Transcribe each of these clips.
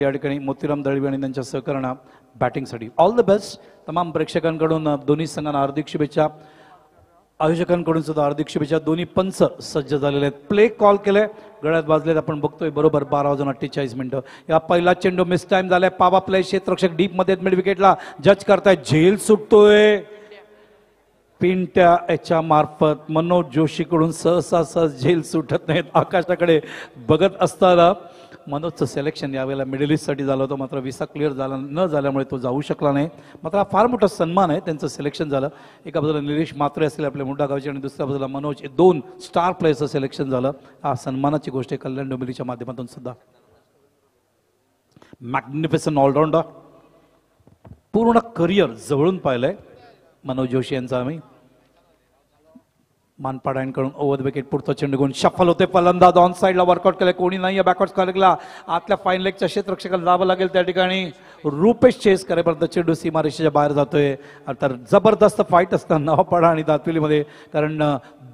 या ठिकाणी मोतीराम दळवी आणि त्यांच्या सहकार्यानं बॅटिंगसाठी ऑल द बेस्ट. तमाम प्रेक्षकांकडून दोन्ही संघांना हार्दिक शुभेच्छा, आयोजकांकडून सुद्धा हार्दिक शुभेच्छा. दोन्ही पंच सज्ज झालेले आहेत. प्ले कॉल केले, गळ्यात वाजलेत. आपण बघतोय बरोबर 12:48. या पहिला चेंडू मिस टाइम झालाय. पावा प्ले, क्षेत्ररक्षक डीप मध्ये मिड विकेटला जज करताय. झेल सुटतोय पिंट्या याच्या मार्फत. मनोज जोशीकडून सहसा झेल सुटत नाहीत. आकाशाकडे बघत असताना मनोजचं सिलेक्शन यावेळेला मिडल ईस्टसाठी झालं होतं, मात्र विसा क्लिअर झाला न झाल्यामुळे तो जाऊ शकला नाही. मात्र हा फार मोठा सन्मान आहे, त्यांचं सिलेक्शन झालं. एका बाजूला निलेश मात्रे असतील आपल्या मुंडा गावचे आणि दुसऱ्या बाजूला मनोज, हे दोन स्टार प्लेयर्सचं सिलेक्शन झालं. हा सन्मानाची गोष्ट आहे कल्याण डोंबिवलीच्या माध्यमातून सुद्धा. मॅग्निफिसंट ऑलराऊंडर, पूर्ण करिअर जवळून पाहिलंय मनोज जोशी यांचा. आम्ही मानपाड्यांकडून ओव्हर विकेट, पुढचा चेंडू घेऊन शफल होते. फलंदाज ऑन साईडला वर्कआउट केलाय, कोणी नाही बॅकवर्ड कॉलेजला. आतल्या फाईन लेगच्या क्षेत्ररक्षकाला जावं लागेल त्या ठिकाणी. रुपेश चेस करेपर्यंत चेंडू सीमारेषेच्या बाहेर जातोय. तर जबरदस्त फाईट असतं नवापाडा आणि दातविलीमध्ये, कारण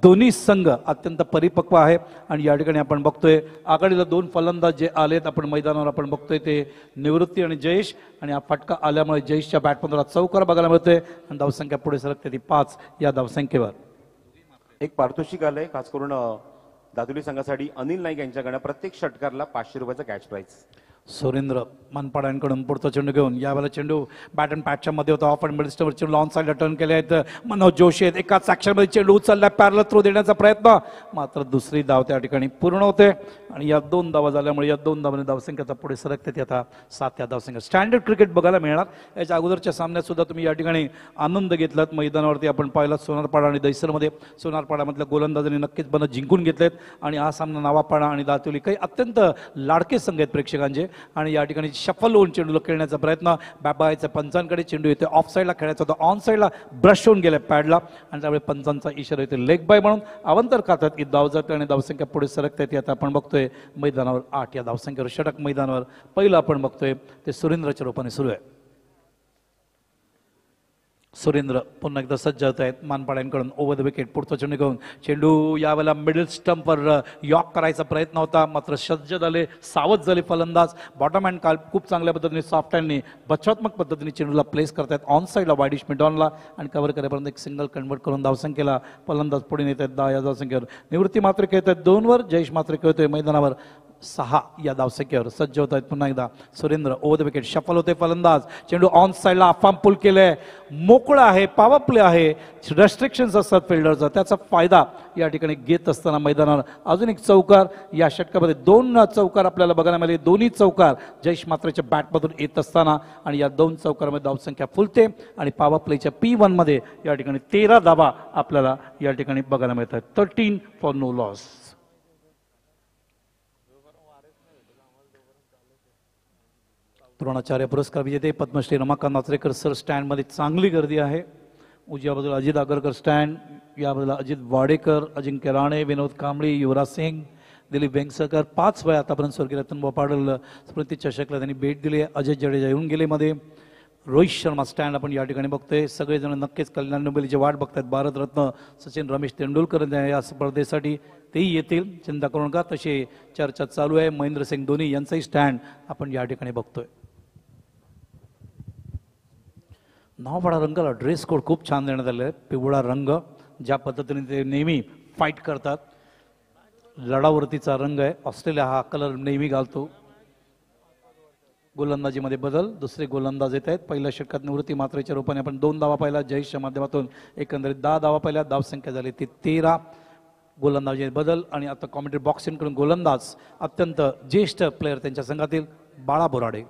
दोन्ही संघ अत्यंत परिपक्व आहे. आणि या ठिकाणी आपण बघतोय आघाडीला दोन फलंदाज जे आलेत आपण मैदानावर, आपण बघतोय ते निवृत्ती आणि जयेश. आणि हा फटका आल्यामुळे जयेशच्या बॅटमधून चौकार बघायला मिळतोय आणि धावसंख्या पुढे सरकते ती 5 या धावसंख्येवर. एक पारितोषिक आलंय खास करून दातुली संघासाठी. अनिल नाईक यांच्याकडे प्रत्येक षटकारला 500 रुपयाचा कॅश प्राइज. सुरेंद्र मानपाड्यांकडून पुढचा चेंडू घेऊन, यावेळेला चेंडू बॅट अँड पॅचच्या मध्ये होता. ऑफ अँड मिड स्टंपवर चेंडू ऑन साईडला टर्न केले आहेत. मनोज जोशी आहेत, एकाच मध्ये चेंडू उचलला, पॅरल थ्रो देण्याचा प्रयत्न, मात्र दुसरी धाव त्या ठिकाणी पूर्ण होते. आणि या 2 धावा झाल्यामुळे या 2 धावांनी धावसंख्या आता पुढे सरकते ती आता 7 या धावसंख्या. स्टँडर्ड क्रिकेट बघायला मिळणार. याच्या अगोदरच्या सामन्यात सुद्धा तुम्ही या ठिकाणी आनंद घेतलात मैदानावरती. आपण पाहिला सोनारपाडा आणि दैसरमध्ये सोनारपाड्यामधल्या गोलंदाजांनी नक्कीच बन जिंकून घेतलेत. आणि हा सामना नावापाडा आणि दातुली काही अत्यंत लाडके संघ आहेत प्रेक्षकांचे. आणि या ठिकाणी शफल होऊन चेंडूला खेळण्याचा प्रयत्न, बाबाच्या पंचांकडे चेंडू येते. ऑफ साईडला खेळायचा होता, ऑन साईडला ब्रश होऊन गेला पॅडला आणि त्यामुळे पंचांचा इशारा येतो लेग बाय म्हणून. अवंतर खातात की धाव जाते आणि धावसंख्या पुढे सरकते ती आता आपण बघतोय मैदानावर 8 या धावसंख्येवर. षटक मैदानावर पहिलं आपण बघतोय ते सुरेंद्रच्या रूपाने सुरू आहे. सुरेंद्र पुन्हा एकदा सज्ज होत आहेत. मानपाड्यांकडून ओव्हर द विकेट, पुढचा चेंडू घेऊन चेंडू यावेळेला मिडल स्टंपवर यॉक करायचा प्रयत्न होता, मात्र सज्ज झाले, सावध झाले फलंदाज. बॉटम हँड काल खूप चांगल्या पद्धतीने सॉफ्ट हँडने बचावात्मक पद्धतीने चेंडूला प्लेस करतायत ऑन साईडला वाईडिश मिडॉनला आणि कव्हर करेपर्यंत एक सिंगल कन्वर्ट करून धावसंख्येला फलंदाज पुढे नेत आहेत 10 या धावसंख्येवर. निवृत्ती मात्र खेळत आहेत 2 वर, जयेश मात्र खेळतोय मैदानावर 6 या धावसंख्येवर. सज्ज होत आहेत पुन्हा एकदा Surendra. Over the wicket, shuffle होते फलंदाज, चेंडू ऑन साईडला अफाम पुल केलंय, मोकळा आहे, पॉवर प्ले आहे. रेस्ट्रिक्शन्स असतात फिल्डरचा, त्याचा फायदा या ठिकाणी घेत असताना मैदानावर अजून एक चौकार. या षटकामध्ये 2 चौकार आपल्याला बघायला मिळाले. दोन्ही चौकार जयेश मात्रेच्या बॅटमधून येत असताना आणि या 2 चौकारामध्ये धावसंख्या फुलते आणि पॉवर प्लेच्या P1 मध्ये या ठिकाणी 13 धावा आपल्याला या ठिकाणी बघायला मिळतात. 13 फॉर नो लॉस. द्रोणाचार्य पुरस्कार विजेते पद्मश्री रमाकांत नाचरेकर सर स्टँडमध्ये चांगली गर्दी आहे. उजव्या बाजूला अजित आगरकर स्टँड, या बाजूला अजित वाडेकर, अजिंक्य राणे, विनोद कांबळे, युवराज सिंग, दिलीप वेंगसरकर. 5 वेळा आतापर्यंत स्वर्गीय रतन पाडल स्मृती चषकला त्यांनी भेट दिली. अजय जडेजा येऊन गेले मध्ये. रोहित शर्मा स्टँड आपण या ठिकाणी बघतोय. सगळेजण नक्कीच कल्याण डोंबिवलीची वाट बघतात. भारतरत्न सचिन रमेश तेंडुलकर या स्पर्धेसाठी तेही येतील, चिंता करू नका. तशी चर्चा चालू आहे. महेंद्रसिंग धोनी यांचाही स्टँड आपण या ठिकाणी बघतोय. नावपाडा रंगाला ड्रेस कोड खूप छान देण्यात आले आहे. पिवळा रंग, ज्या पद्धतीने ते नेहमी फाईट करतात, लढावरतीचा रंग आहे. ऑस्ट्रेलिया हा कलर नेहमी घालतो. गोलंदाजीमध्ये बदल, दुसरे गोलंदाज येत आहेत. पहिल्या षटकात निवृत्ती मात्रेच्या रूपाने आपण 2 धावा पाहिला. जयेशच्या माध्यमातून एकंदरीत 10 धावा पाहिल्या. धावसंख्या झाली ती 13. गोलंदाजी बदल आणि आता कॉमेंट्री बॉक्सिंगकडून गोलंदाज अत्यंत ज्येष्ठ प्लेयर त्यांच्या संघातील बाळा बोराडे.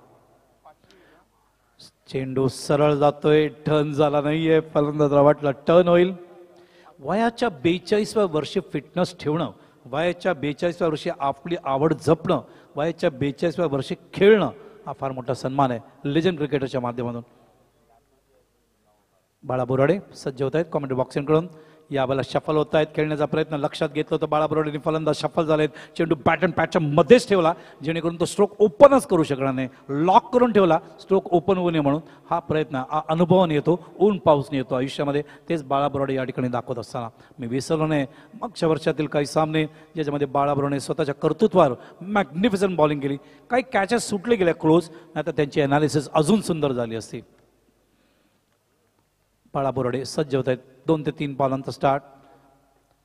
चेंडू सरळ जातोय, टर्न झाला नाहीये. फलंदाजाला वाटला टर्न होईल. वयाच्या 42व्या वर्षी फिटनेस ठेवणं, वयाच्या 42व्या वर्षी आपली आवड जपणं, वयाच्या 42व्या वर्षी खेळणं हा फार मोठा सन्मान आहे लेजंड क्रिकेटरच्या माध्यमातून. बाळा बोराडे सज्ज होत आहेत कॉमेंट्री बॉक्सिंगकडून. यावेळेला शफल होत आहेत, खेळण्याचा प्रयत्न लक्षात घेतलं होतं बाळा बोराडेंनी, फलंदाज शफल झालेत, चेंडू बॅट अँड पॅचच्या मध्येच ठेवला जेणेकरून तो स्ट्रोक ओपनच करू शकणार नाही, लॉक करून ठेवला स्ट्रोक ओपन होऊ नये म्हणून. हा प्रयत्न अनुभवाने येतो, ऊन पाऊसने येतो आयुष्यामध्ये, तेच बाळा बोराडे या ठिकाणी दाखवत असताना मी विसरलो नाही मागच्या वर्षातील काही सामने ज्याच्यामध्ये बाळा बोराडे स्वतःच्या कर्तृत्वावर मॅग्निफिसंट बॉलिंग केली, काही कॅचेस सुटले गेल्या क्लोज, नाही तर त्यांची अनालिसिस अजून सुंदर झाली असती. बाळा बोराडे सज्ज होत आहेत, 2 ते 3 बॉलांचा स्टार्ट.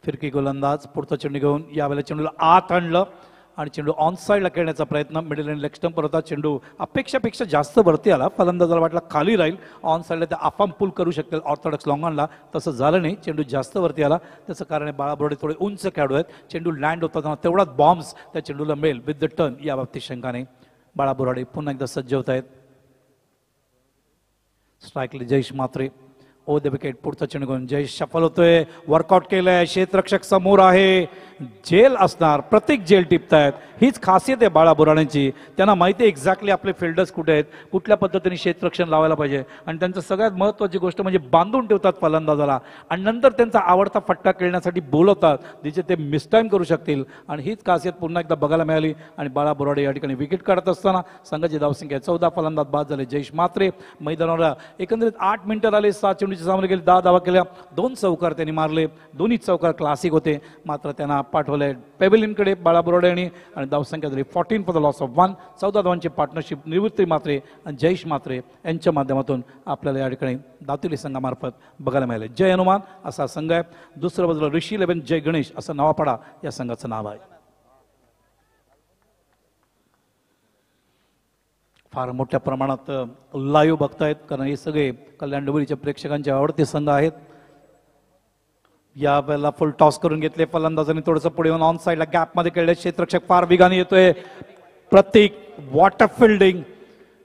फिरकी गोलंदाज पुढचा चेंडू घेऊन यावेळेला चेंडूला आत आणलं आणि चेंडू ऑन साईडला खेळण्याचा प्रयत्न, मिडल आणि लेग स्टंपवर होता, चेंडू अपेक्षापेक्षा जास्त वरती आला, फलंदाजाला वाटला खाली राहील, ऑन साईडला ते आफाम पुल करू शकतील ऑर्थोडॉक्स लॉंगॉनला, तसं झालं नाही, चेंडू जास्त वरती आला. त्याचं कारण आहे बाळा बोराडे थोडे उंच खेळाडू आहेत, चेंडू लँड होता तेवढाच बॉम्ब्स त्या चेंडूला मिळेल विथ द टर्न, या बाबतीत शंका नाही. बाळा बोराडे पुन्हा एकदा सज्ज होत आहेत. स्ट्राईकले जयेश म्हात्रे, ओ द विकेट, पुढचा चेंडू घेऊन जयेश शफल होतोय, वर्कआउट केलंय, क्षेत्ररक्षक समोर आहे, जेल असणार, प्रत्येक जेल टिपतायत, हीच खासियत आहे बाळा बोराडेंची. त्यांना माहिती आहे एक्झॅक्टली आपले फिल्डर्स कुठे आहेत, कुठल्या पद्धतीने क्षेत्ररक्षण लावायला पाहिजे, आणि त्यांचं सगळ्यात महत्त्वाची गोष्ट म्हणजे बांधून ठेवतात फलंदाजाला आणि नंतर त्यांचा आवडता फटका खेळण्यासाठी बोलवतात जिथे ते मिसटाईम करू शकतील, आणि हीच खासियत पुन्हा एकदा बघायला मिळाली. आणि बाळा बोराडे या ठिकाणी विकेट काढत असताना संघाची धावसंख्या 14, फलंदाज बाद झाले जयेश म्हात्रे. मैदानावर एकंदरीत 8 मिनिटं आले, 7 चेंडूचे सामने गेले, 10 धावा केल्या, 2 चौकार त्यांनी मारले, दोन्ही चौकार क्लासिक होते, मात्र त्यांना पाठवले पेव्हिलियनकडे बाळा बोराडे आणि धावसंख्या झाली 14 फॉर द लॉस ऑफ 1. 14 धावांची पार्टनरशिप निवृत्ती म्हात्रे आणि जयेश म्हात्रे यांच्या माध्यमातून आपल्याला या ठिकाणी दातुली संघामार्फत बघायला मिळाले. जय हनुमान असा संघ आहे, दुसऱ्या बाजूला ऋषी 11 जय गणेश असं नवापाडा या संघाचं नाव आहे. फार मोठ्या प्रमाणात लाईव्ह बघतायत कारण हे सगळे कल्याण डोंबिवलीच्या प्रेक्षकांचे आवडते संघ आहेत. या वेळेला फुल टॉस करून घेतले, फलंदाजांनी थोडंसं पुढे येऊन ऑन साईडला गॅप मध्ये खेळले, क्षेत्ररक्षक फार वेगाने येतोय, प्रत्येक वॉटर फिल्डिंग,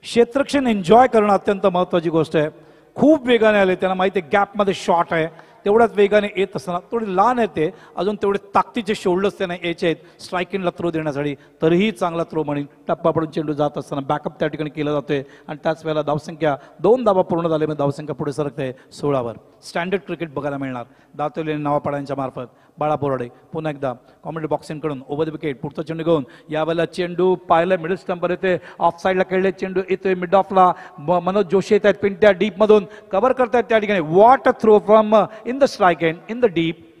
क्षेत्ररक्षण एन्जॉय करणं अत्यंत महत्वाची गोष्ट आहे. खूप वेगाने आले, त्यांना माहिती आहे गॅप मध्ये शॉट आहे, तेवढ्याच वेगाने येत असताना थोडी लहान येते, अजून तेवढे ताकदीचे शोल्डर्स त्यांना यायचे आहेत स्ट्राईक इनला थ्रो देण्यासाठी, तरीही चांगला थ्रो म्हणून टप्पा पडून चेंडू जात असताना बॅकअप त्या ठिकाणी केला जातोय आणि त्याच वेळेला धावसंख्या 2 धावा पूर्ण झाले, म्हणजे धावसंख्या पुढे सरकते 16वर. स्टँडर्ड क्रिकेट बघायला मिळणार दातोली आणि नवापाड्यांच्या मार्फत. बाळा बोराडे पुन्हा एकदा कॉमेडी बॉक्सिंगकडून ओव्हर द विकेट, पुढचा चेंडू घेऊन यावेळेला चेंडू पाहिलं मिडल स्टंपवर येते, ऑफ साईडला खेळले, चेंडू येतोय मिड ऑफला, मनोज जोशी येत आहेत पिंट्या डीप मधून कव्हर करतायत त्या ठिकाणी, what a throw from in the strike end in the deep.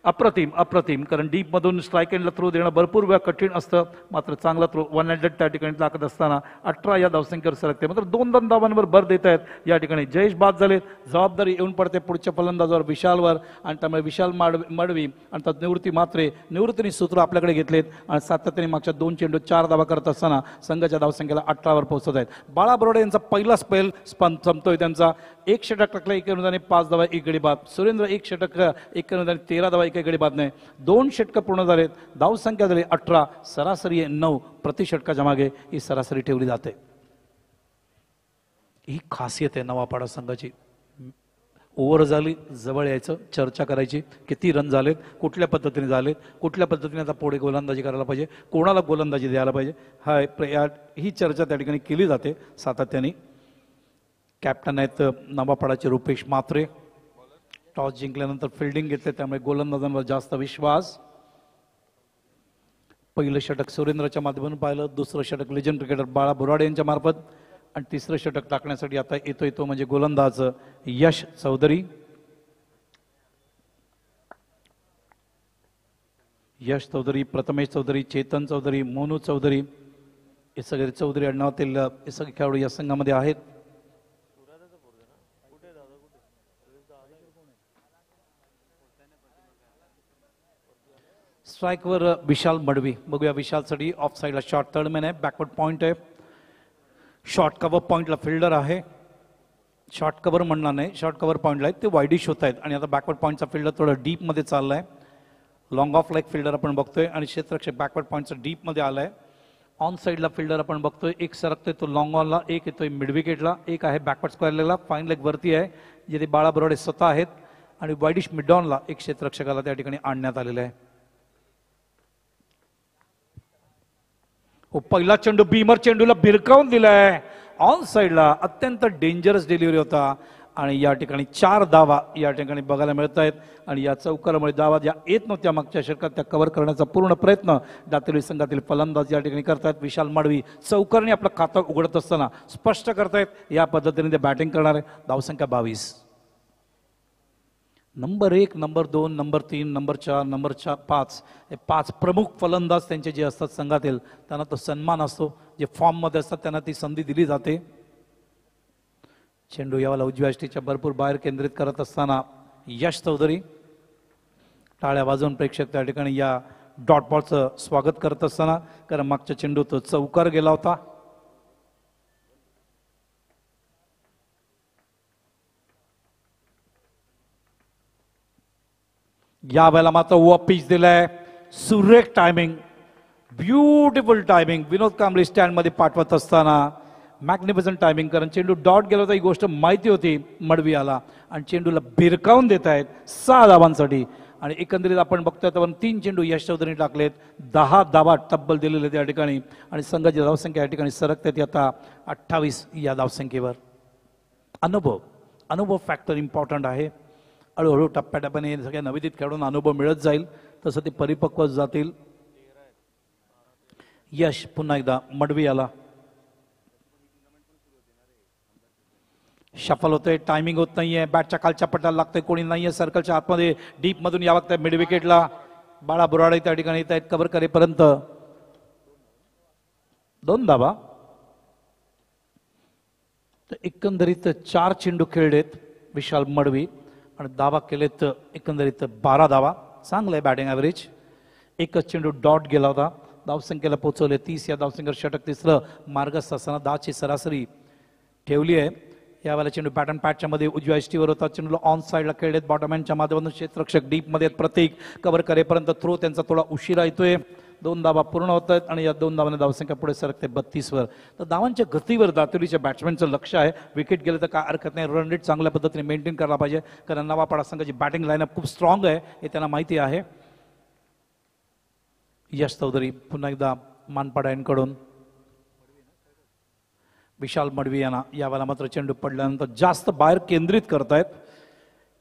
अप्रतिम, कारण डीप मधून स्ट्राईक एंडला थ्रो देणं भरपूर वेळा कठीण असतं, मात्र चांगला थ्रो 100 त्या ठिकाणी लागत असताना 18 या धावसंख्येवर सरकते, मात्र 2 धावांवर भर देत आहेत या ठिकाणी. जयेश बाद झाले, जबाबदारी येऊन पडते पुढच्या फलंदाजावर विशालवर, आणि त्यामुळे विशाल मडवी आणि त्यात निवृत्ती म्हात्रे, निवृत्तीने सूत्र आपल्याकडे घेतलेत आणि सातत्याने मागच्या 2 चेंडू 4 धावा करत असताना संघाच्या धावसंख्येला 18वर पोहोचत आहेत. बाळा बोराडे यांचा पहिला स्पेल संपतोय त्यांचा. 1 षटक टाकलं, 1 अनुदाने 5 धावा 1 गडी बाद. सुरेंद्र 1 षटक 1 अनुदाने 13 धावा 1 गडी बाद नाही. 2 षटकं पूर्ण झालेत, धावसंख्या झाली 18, सरासरी 9 प्रति षटकाच्या मागे ही सरासरी ठेवली जाते. ही खासियत आहे नवापाडा संघाची. ओव्हर झाली, जवळ यायचं, चर्चा करायची, किती रन झालेत, कुठल्या पद्धतीने झालेत, कुठल्या पद्धतीने आता पुढे गोलंदाजी करायला पाहिजे, कोणाला गोलंदाजी द्यायला पाहिजे, ही चर्चा त्या ठिकाणी केली जाते सातत्याने. कॅप्टन आहेत नवापाडाचे रुपेश म्हात्रे. टॉस जिंकल्यानंतर फिल्डिंग घेतले, त्यामुळे गोलंदाजांवर जास्त विश्वास. पहिलं षटक सुरेंद्रच्या माध्यमातून पाहिलं, दुसरं षटक लेजंड क्रिकेटर बाळा बोराडे यांच्या मार्फत, आणि तिसरं षटक टाकण्यासाठी आता येतोय तो म्हणजे गोलंदाज यश चौधरी. यश चौधरी, प्रथमेश चौधरी, चेतन चौधरी, मोनू चौधरी, हे सगळे चौधरी आडनावातील हे सगळे खेळाडू या संघामध्ये आहेत. स्ट्राईकवर विशाल मडवी, बघूया विशालसाठी ऑफ साईडला शॉर्ट थर्डमॅन आहे, बॅकवर्ड पॉइंट आहे, शॉर्ट कव्हर पॉइंटला फिल्डर आहे, शॉर्ट कव्हर म्हणणार नाही, शॉर्ट कव्हर पॉइंटला आहेत ते वाईडिश होत आहेत, आणि आता बॅकवर्ड पॉइंटचा फिल्डर थोडं डीपमध्ये चालला आहे. लॉंग ऑफ लाईक फिल्डर आपण बघतोय आणि क्षेत्ररक्षक बॅकवर्ड पॉइंटचा डीपमध्ये आलाय. ऑन साईडला फिल्डर आपण बघतोय, एक सरकतोय तो लॉंग ऑनला, एक येतोय मिड विकेटला, एक आहे बॅकवर्ड स्क्वेअर लेगला, फाईन लेग वरती आहे जिथे बाळा बोराडे स्वतः आहेत, आणि वाईडिश मिड ऑनला एक क्षेत्ररक्षकाला त्या ठिकाणी आणण्यात आलेलं आहे. पहिला चेंडू बीमर चेंडूला भिरकावून दिलाय ऑन साईडला, अत्यंत डेंजरस डिलिव्हरी होता. आणि या ठिकाणी 4 धावा या ठिकाणी बघायला मिळत आहेत आणि या चौकारामुळे धावा ज्या येत नव्हत्या मागच्या षटकात त्या कव्हर करण्याचा पूर्ण प्रयत्न दातेली संघातील फलंदाज या ठिकाणी करतायत. विशाल मडवी चौकारने आपलं खातं उघडत असताना स्पष्ट करतायत या पद्धतीने ते बॅटिंग करणार आहे. धावसंख्या 22. Number 1, number 2, number 3, number 4, number 5 हे 5 प्रमुख फलंदाज त्यांचे जे असतात संघातील त्यांना तो सन्मान असतो. जे फॉर्ममध्ये असतात त्यांना ती संधी दिली जाते. चेंडू यावाला उजव्या यष्टीच्या भरपूर बाहेर केंद्रित करत असताना यश चौधरी टाळ्या वाजवून प्रेक्षक त्या ठिकाणी या डॉट बॉलचं स्वागत करत असताना, कारण मागच्या चेंडू तो चौकार गेला होता. या वेळेला मात्र व पिच दिलाय. सुरेख टायमिंग, ब्युटिफुल टायमिंग. विनोद कांबळे स्टँड मध्ये पाठवत असताना मॅग्निफिसंट टायमिंग, कारण चेंडू डॉट गेला होता ही गोष्ट माहिती होती मडवी आला आणि चेंडूला भिरकावून देत आहेत 6 धावांसाठी. आणि एकंदरीत आपण बघतोय तर 3 चेंडू यश चौधरी टाकलेत, 10 धावा तब्बल दिलेले त्या ठिकाणी आणि संघाची धावसंख्या या ठिकाणी सरकते ती आता 28 या धावसंख्येवर. अनुभव फॅक्टर इम्पॉर्टंट आहे. हळूहळू टप्प्याटप्प्याने सगळ्या नवोदित खेळून अनुभव मिळत जाईल तसं ते परिपक्व जातील. यश पुन्हा एकदा मडवी आला. शफल होतोय, टायमिंग होत नाहीये, बॅटच्या खालच्या पट्ट्याला लागतंय, कोणी नाहीये सर्कलच्या आतमध्ये. डीप मधून यावं लागतंय मिड विकेटला. बाळा बुराडे त्या ठिकाणी येत आहेत कव्हर करेपर्यंत. 2 धावा. तर एकंदरीत 4 चेंडू खेळलेत विशाल मडवी आणि धावा केलेत एकंदरीत 12 धावा. चांगलं आहे बॅटिंग ॲव्हरेज. एकच चेंडू डॉट गेला होता. धावसंख्येला पोहोचवले 30 या धावसंख्येवर षटक तिसरं मार्गस्थ असताना 10ची सरासरी ठेवली आहे. यावेळेला चेंडू पॅटर्न पॅटच्या मध्ये उजव्या यष्टीवर होता. चेंडूला ऑन साईडला खेळलेत बॉटमॅनच्या माध्यमातून. क्षेत्ररक्षक डीप मध्ये प्रतीक कव्हर करेपर्यंत थ्रो त्यांचा थोडा उशिरा येतोय. 2 धावा पूर्ण होत आहेत आणि या 2 धावांनी धावसंख्या पुढे सरकते 32 वर. तर धावांच्या गतीवर दातेलीच्या बॅट्समॅनचं लक्ष आहे. विकेट गेलं तर काय हरकत नाही, रन रेट चांगल्या पद्धतीने मेंटेन करायला पाहिजे, कारण नवापाडा संघाची बॅटिंग लाईनअप खूप स्ट्रॉंग आहे हे त्यांना माहिती आहे. यश चौधरी पुन्हा एकदा मानपाडा यांकडून विशाल मडवी यांना यावेळेला मात्र चेंडू पडल्यानंतर जास्त बाहेर केंद्रित करतायत.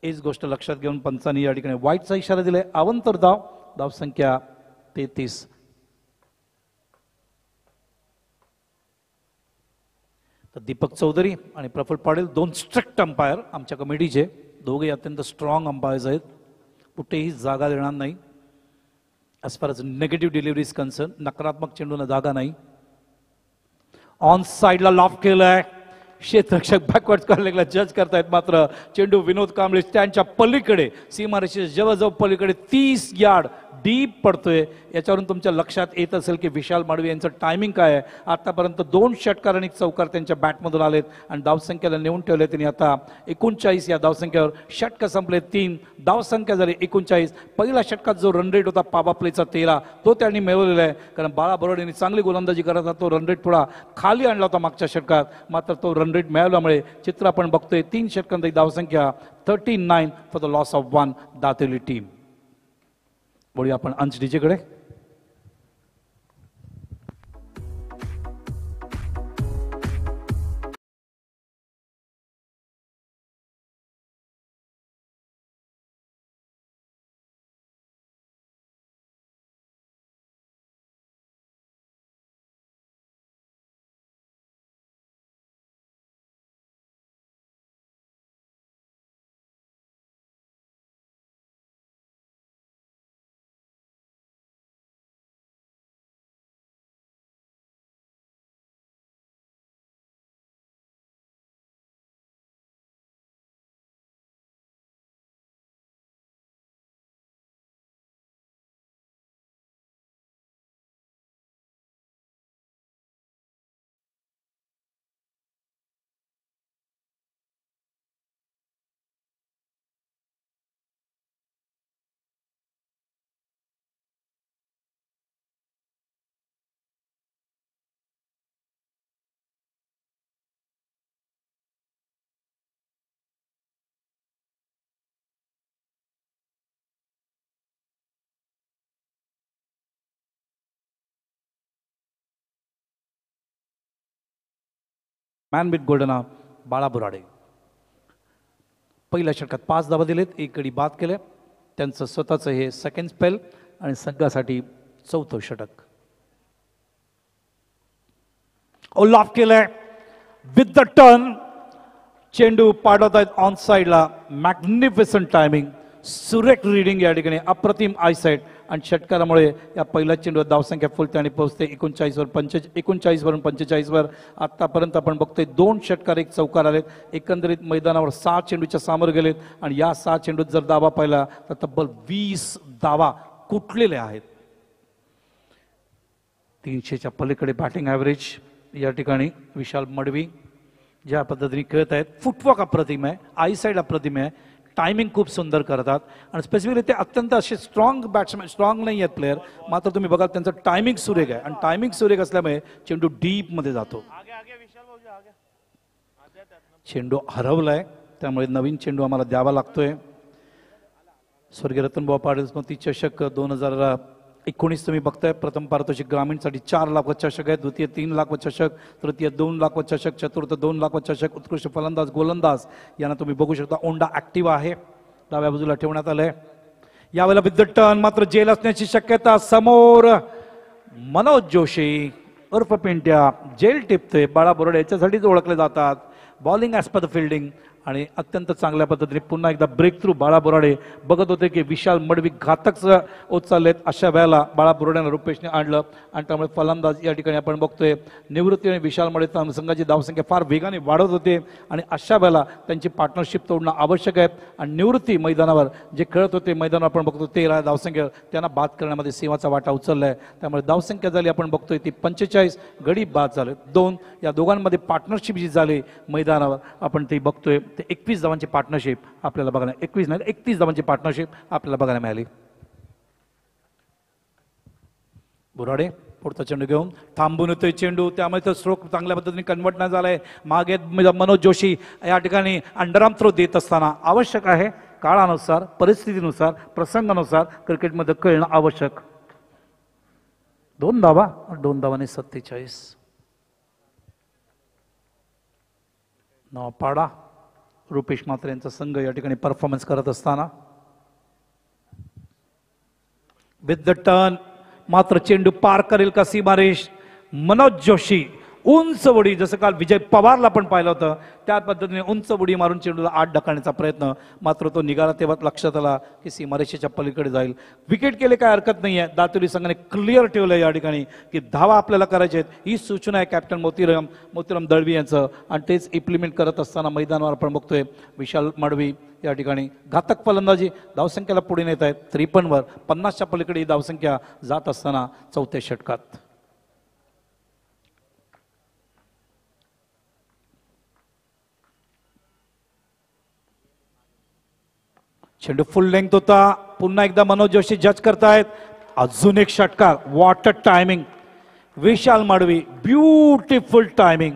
हीच गोष्ट लक्षात घेऊन पंचांनी या ठिकाणी वाईटचा इशारा दिलाय. अवंतर धावसंख्या 33. तर दीपक चौधरी आणि प्रफुल्ल पाटील 2 स्ट्रिक्ट अंपायर आमच्या कमिटीचे, दोघे अत्यंत स्ट्रॉंग अंपायर्स आहेत. कुठेही जागा देणार नाही. As far as negative delivery is concern, नकारात्मक चेंडूला जागा नाही. ऑन साईडला लॉफ केलाय. क्षेत्ररक्षक बॅकवर्ड करलेला जज करतायत, मात्र चेंडू विनोद कांबळे स्टँडच्या पलीकडे सीमारेषेच्या जवळजवळ पलीकडे 30 यार्ड डीप पडतोय. याच्यावरून तुमच्या लक्षात येत असेल की विशाल मडवी यांचं टायमिंग काय आहे. आतापर्यंत 2 षटकार आणि चौकार त्यांच्या बॅटमधून आलेत आणि धावसंख्येला नेऊन ठेवले त्यांनी आता 39 या धावसंख्येवर. षटक संपले 3, धावसंख्या झाली 39. पहिल्या षटकात जो रन रेट होता पाबा प्लेचा 13 तो त्यांनी मिळवलेला आहे, कारण बाळा बरोड यांनी चांगली गोलंदाजी करत होता. तो रन रेट थोडा खाली आणला होता मागच्या षटकात, मात्र तो रन रेट मिळवल्यामुळे चित्र आपण बघतोय 3 षटकांत धावसंख्या 39 for the loss of 1 Dateli team. बोलूया आपण अंश डीजेकडे. मॅन विथ गोल्डन बाळा बुराडे. पहिल्या षटकात 5 धावा दिलेत, 1 गडी बाद केले. त्यांचं स्वतःचं हे सेकंड स्पेल आणि संघासाठी 4थं षटक. लॉफ केलंय विथ द टर्न. चेंडू पाडत आहेत ऑन साईडला. मॅग्निफिसंट टायमिंग, सुरेख रीडिंग या ठिकाणी, अप्रतिम आयसाईट आणि षटकारामुळे या पहिल्या चेंडूवर धावसंख्या फुलते आणि पोहोचते 39 वरून 45 वर. आतापर्यंत आपण बघतोय 2 षटकार 1 चौकार आलेत. एकंदरीत मैदानावर 6 चेंडूच्या सामोरे गेलेत आणि या 6 चेंडूत जर धावा पाहिला तर तब्बल 20 धावा कुठलेले आहेत. 300च्या पलीकडे बॅटिंग ॲव्हरेज या ठिकाणी विशाल मडवी ज्या पद्धतीने खेळत आहेत. फुटवर्क अप्रतिम आहे, आयसाईड अप्रतिम आहे, टायमिंग खूप सुंदर करतात आणि स्पेसिफिकली ते अत्यंत असे स्ट्रॉंग बॅट्समॅन, स्ट्रॉंग नाही आहेत प्लेयर, मात्र तुम्ही बघाल त्यांचं टायमिंग सुरेख आहे आणि टायमिंग सुरेख असल्यामुळे चेंडू डीप मध्ये जातो. चेंडू हरवलाय त्यामुळे नवीन चेंडू आम्हाला द्यावा लागतोय. स्वर्गीय रतनभाऊ पाटील स्मृती चषक 2019 तुम्ही बघताय. प्रथम पारितोषिक ग्रामीणसाठी 4 लाख व चषक आहे, द्वितीय 3 लाख व चषक, तृतीय 2 लाख व चषक, चतुर्थ 2 लाख व चषक. उत्कृष्ट फलंदाज गोलंदाज यांना तुम्ही बघू शकता. ओंडा ऍक्टिव्ह आहे, डाव्या बाजूला ठेवण्यात आलंय. यावेळेला विथ द टर्न मात्र जेल असण्याची शक्यता. समोर मनोज जोशी उर्फ पिंट्या जेल टिपते. बाळा बोराडे याच्यासाठीच ओळखले जातात. Bowling as per the fielding आणि अत्यंत चांगल्या पद्धतीने पुन्हा एकदा ब्रेक थ्रू बाळा बोराडे. बघत होते की विशाल मडवी घातक उचललेत, अशा वेळेला बाळा बोराड्यानं रुपेशने आणलं आणि त्यामुळे फलंदाज या ठिकाणी आपण बघतोय निवृत्ती आणि विशाल मडवी संघाची धावसंख्या फार वेगाने वाढत होते आणि अशा वेळेला त्यांची पार्टनरशिप तोडणं आवश्यक आहे. आणि निवृत्ती मैदानावर जे खेळत होते, मैदानावर आपण बघतो 13 धावसंख्या, त्यांना बाद करण्यामध्ये सिंहाचा वाटा उचललाय. त्यामुळे धावसंख्या झाली आपण बघतोय ती 45, गडी बाद झाले 2. या दोघांमध्ये पार्टनरशिप जी झाली मैदानावर आपण ती बघतोय ते 21 धावांची पार्टनरशिप आपल्याला बघायला, 21 नाही 31 धावांची पार्टनरशिप आपल्याला बघायला मिळाली. बोराडे पुढचा चेंडू घेऊन थांबून येतोय चेंडू, त्यामुळे तो स्ट्रोक चांगल्या पद्धतीने कन्वर्ट नाही झालाय. मागे मनोज जोशी या ठिकाणी अंडरआर्म थ्रो देत असताना आवश्यक आहे, काळानुसार, परिस्थितीनुसार, प्रसंगानुसार क्रिकेटमध्ये खेळणं आवश्यक. 2 धावा, 2 धावांनी 47. नवापाडा रुपेश मात्रे यांचा संघ या ठिकाणी परफॉर्मन्स करत असताना विथ द टर्न मात्र चेंडू पार करेल का सीमारेष. मनोज जोशी उंच उडी, जसं काल विजय पवारला पण पाहिलं होतं त्या पद्धतीने उंच उडी मारून चेंडूला आत ढकलण्याचा प्रयत्न, मात्र तो निघाला तेव्हा लक्षात आला की सीमारेषेच्या पलीकडे जाईल. विकेट केले काय हरकत नाही आहे. दातुरी संघाने क्लिअर ठेवलं या ठिकाणी की धावा आपल्याला करायचे आहेत. ही सूचना आहे कॅप्टन मोतीराम दळवी यांचं आणि तेच इम्प्लिमेंट करत असताना मैदानावर आपण बघतोय विशाल मडवी या ठिकाणी घातक फलंदाजी, धावसंख्येला पुढे नेत आहेत 53 वर. 50च्या पलीकडे ही धावसंख्या जात असताना 4थ्या षटकात. चेंडू फुल लेंथ होता. पुन्हा एकदा मनोज जोशी जज करतायत. अजून एक षटकार. What a timing. Vishal Madvi beautiful timing,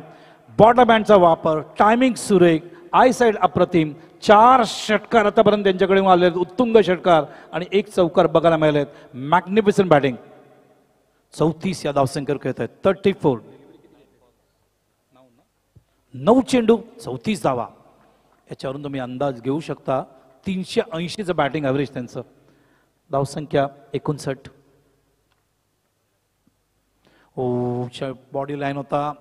bottom हँडचा वापर, टायमिंग सुरेख, आय साइड अप्रतिम. 4 षटकार आतापर्यंत त्यांच्याकडे आले, उत्तुंग षटकार आणि 1 चौकार बघायला मिळालेत. Magnificent batting. 34 या धावसंख्येवर खेळत आहेत. 34. 9 चेंडू 34 धावा. याच्यावरून तुम्ही अंदाज घेऊ शकता 380चं बॅटिंग ॲव्हरेज त्यांचं. धावसंख्या 59. बॉडी लाईन होता.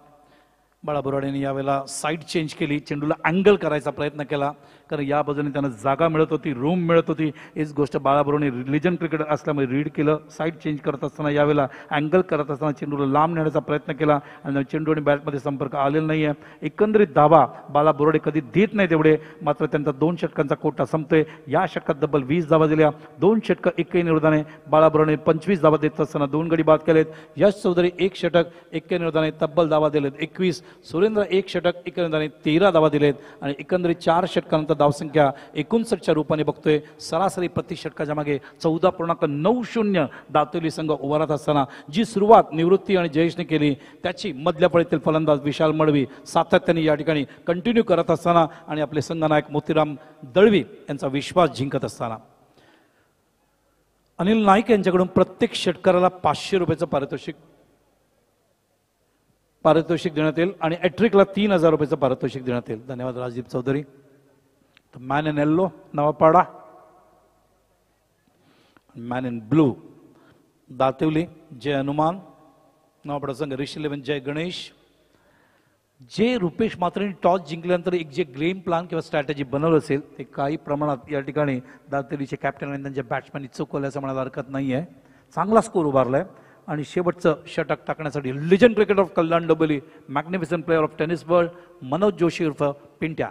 बाळा बोराडेने यावेळेला साईड चेंज केली, चेंडूला अँगल करायचा प्रयत्न केला कारण या बाजूने त्यांना जागा मिळत होती, रूम मिळत होती. हीच गोष्ट बाळा बोराडे रिलिजन क्रिकेटर असल्यामुळे रीड केलं. साईड चेंज करत असताना यावेळेला अँगल करत असताना चेंडूला लांब नेण्याचा प्रयत्न केला आणि चेंडू आणि बॅटमध्ये संपर्क आलेला नाही आहे. एकंदरीत धावा बाळा बोराडे कधी देत नाही तेवढे, मात्र त्यांचा 2 षटकांचा कोटा संपतोय. या षटकात तब्बल 20 धावा दिल्या. 2 षटकं 1 निर्धाने बाळा बोराडे 25 धावा देत असताना 2 गडी बाद केलेत. यश चौधरी 1 षटक 1 निर्धाने तब्बल धावा दिलेत 21. सुरेंद्र 1 षटक 1 निर्धाने 13 धावा दिलेत आणि एकंदरीत 4 षटकानंतर धावसंख्या 59च्या रूपाने बघतोय. सरासरी प्रति षटकाच्या मागे 14.90 दातोली संघ उभा राहत असताना जी सुरुवात निवृत्ती आणि जयेशने केली त्याची मधल्या फळीतील फलंदाज विशाल मडवी सातत्याने या ठिकाणी कंटिन्यू करत असताना आणि आपले संघनायक मोतीराम दळवी यांचा विश्वास जिंकत असताना अनिल नाईक यांच्याकडून प्रत्येक षटकाराला 500 रुपयाचं पारितोषिक देण्यात येईल आणि ॲट्रिकला 3000 रुपयाचं पारितोषिक देण्यात येईल. धन्यवाद Rajdeep Chaudhari. Man in yellow Navapada, man in blue Dativali Jay Hanuman, Navapada संघ ऋषी11 जय गणेश. जे रुपेश मात्रेंनी टॉस जिंकल्यानंतर एक जे गेम प्लॅन किंवा स्ट्रॅटेजी बनवलं असेल ते काही प्रमाणात या ठिकाणी दातेलीचे कॅप्टन आणि त्यांच्या बॅट्समॅननी चुकवल्याचं म्हणायला हरकत नाही आहे. चांगला स्कोर उभारलाय आणि शेवटचं षटक टाकण्यासाठी legend cricketer of Kalyan Dombivli, magnificent player of tennis world Manoj Joshi उर्फ पिंट्या.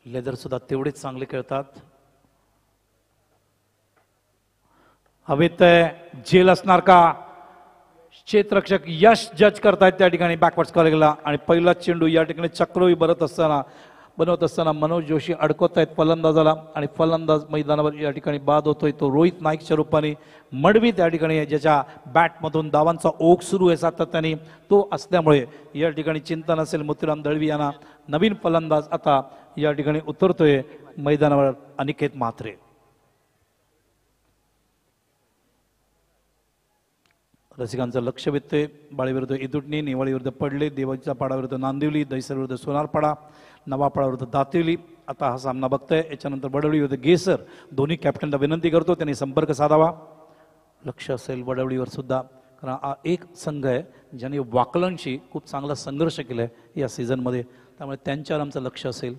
लेदर सुद्धा तेवढेच चांगले खेळतात. हवेत झेल असणार का? क्षेत्ररक्षक यश जज करतायत त्या ठिकाणी बॅकवर्ड्स कॉलेजला आणि पहिला चेंडू या ठिकाणी चक्रवी बनवत असताना मनोज जोशी अडकवत आहेत फलंदाजाला आणि फलंदाज मैदानावर या ठिकाणी बाद होतोय तो रोहित नाईकच्या रूपाने. मडवी त्या ठिकाणी ज्याच्या बॅटमधून धावांचा ओघ सुरू आहे सातत्याने तो असल्यामुळे या ठिकाणी चिंता नसेल मोतीराम दळवी यांना. नवीन फलंदाज आता या ठिकाणी उतरतोय मैदानावर अनिकेत म्हात्रे. रसिकांचं लक्ष वेधते. बाळीविरुद्ध इदुटणी, नेवाळीविरुद्ध पडले, देवाचा पाडाविरुद्ध नांदिवली, दहिसर विरुद्ध सोनारपाडा, नवापाडा विरुद्ध दातिवली. आता हा सामना बघतोय. याच्यानंतर वडवळी विरुद्ध गेसर. दोन्ही कॅप्टनला विनंती करतो त्यांनी संपर्क साधावा. लक्ष असेल वडवळीवर सुद्धा, कारण हा एक संघ आहे ज्याने वाकलनशी खूप चांगला संघर्ष केलाय या सीझनमध्ये, त्यामुळे त्यांच्यावर आमचं लक्ष असेल.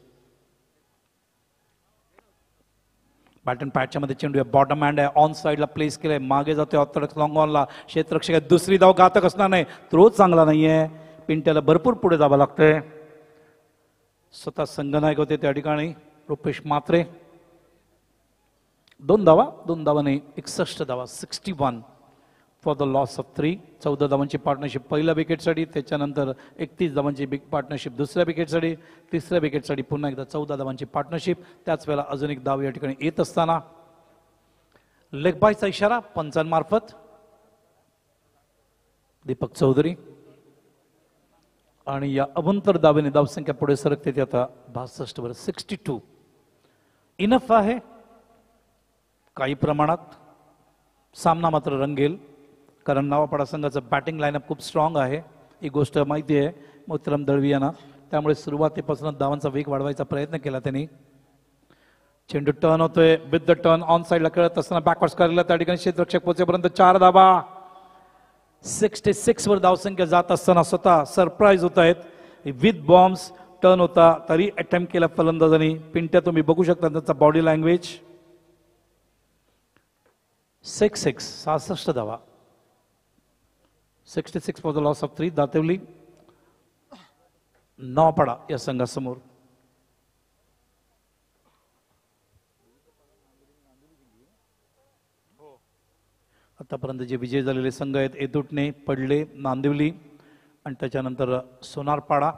बॅट अँड पॅटच्या मध्ये चेंडू आहे, बॉटम हँड आहे, ऑन साईडला प्लेस केलाय, मागे जातोय ऑर्थोडॉक्स लॉंग ऑनला. क्षेत्ररक्षक दुसरी धाव घातक असणार नाही, थ्रो चांगला नाहीये. पिंट्याला भरपूर पुढे जावं लागतंय. स्वतः संघनायक होते त्या ठिकाणी रुपेश मात्रे. 2 धावा नाही, 61 धावा, 61 फॉर द लॉस ऑफ 3. 14 धावांची पार्टनरशिप पहिल्या विकेटसाठी, त्याच्यानंतर 31 धावांची बिग पार्टनरशिप दुसऱ्या विकेटसाठी, तिसऱ्या विकेटसाठी पुन्हा एकदा 14 धावांची पार्टनरशिप. त्याच वेळेला अजून एक धाव या ठिकाणी येत असताना लेग बायचा इशारा पंचांमार्फत दीपक चौधरी आणि या अभंतर धावेने धावसंख्या पुढे सरकते ती आता 62 वर. 62 इनफ आहे काही प्रमाणात. सामना मात्र रंगेल कारण नवापाडा संघाचं बॅटिंग लाईनअप खूप स्ट्रॉंग आहे, ही गोष्ट माहिती आहे मोतीराम दळवी यांना. त्यामुळे सुरुवातीपासून धावांचा वेग वाढवायचा प्रयत्न केला त्यांनी. चेंडू टर्न होतोय, विथ द टर्न ऑन साईडला खेळत असताना बॅकवर्ड्स करायला त्या ठिकाणी क्षेत्ररक्षक पोहोचेपर्यंत 4 धावा. 66 वर धावसंख्या जात असताना स्वतः सरप्राईज होत आहेत. विथ बॉम्ब्स टर्न होता तरी अटेम्प्ट केला फलंदाजांनी. पिंट्या तुम्ही बघू शकता त्यांचा बॉडी लँग्वेज. 66 धावा, 66 for the loss of 3. दातेवली Navapada या संघासमोर. आतापर्यंत जे विजय झालेले संघ आहेत एदुटणे, पडले, नांदिवली आणि त्याच्यानंतर सोनारपाडा.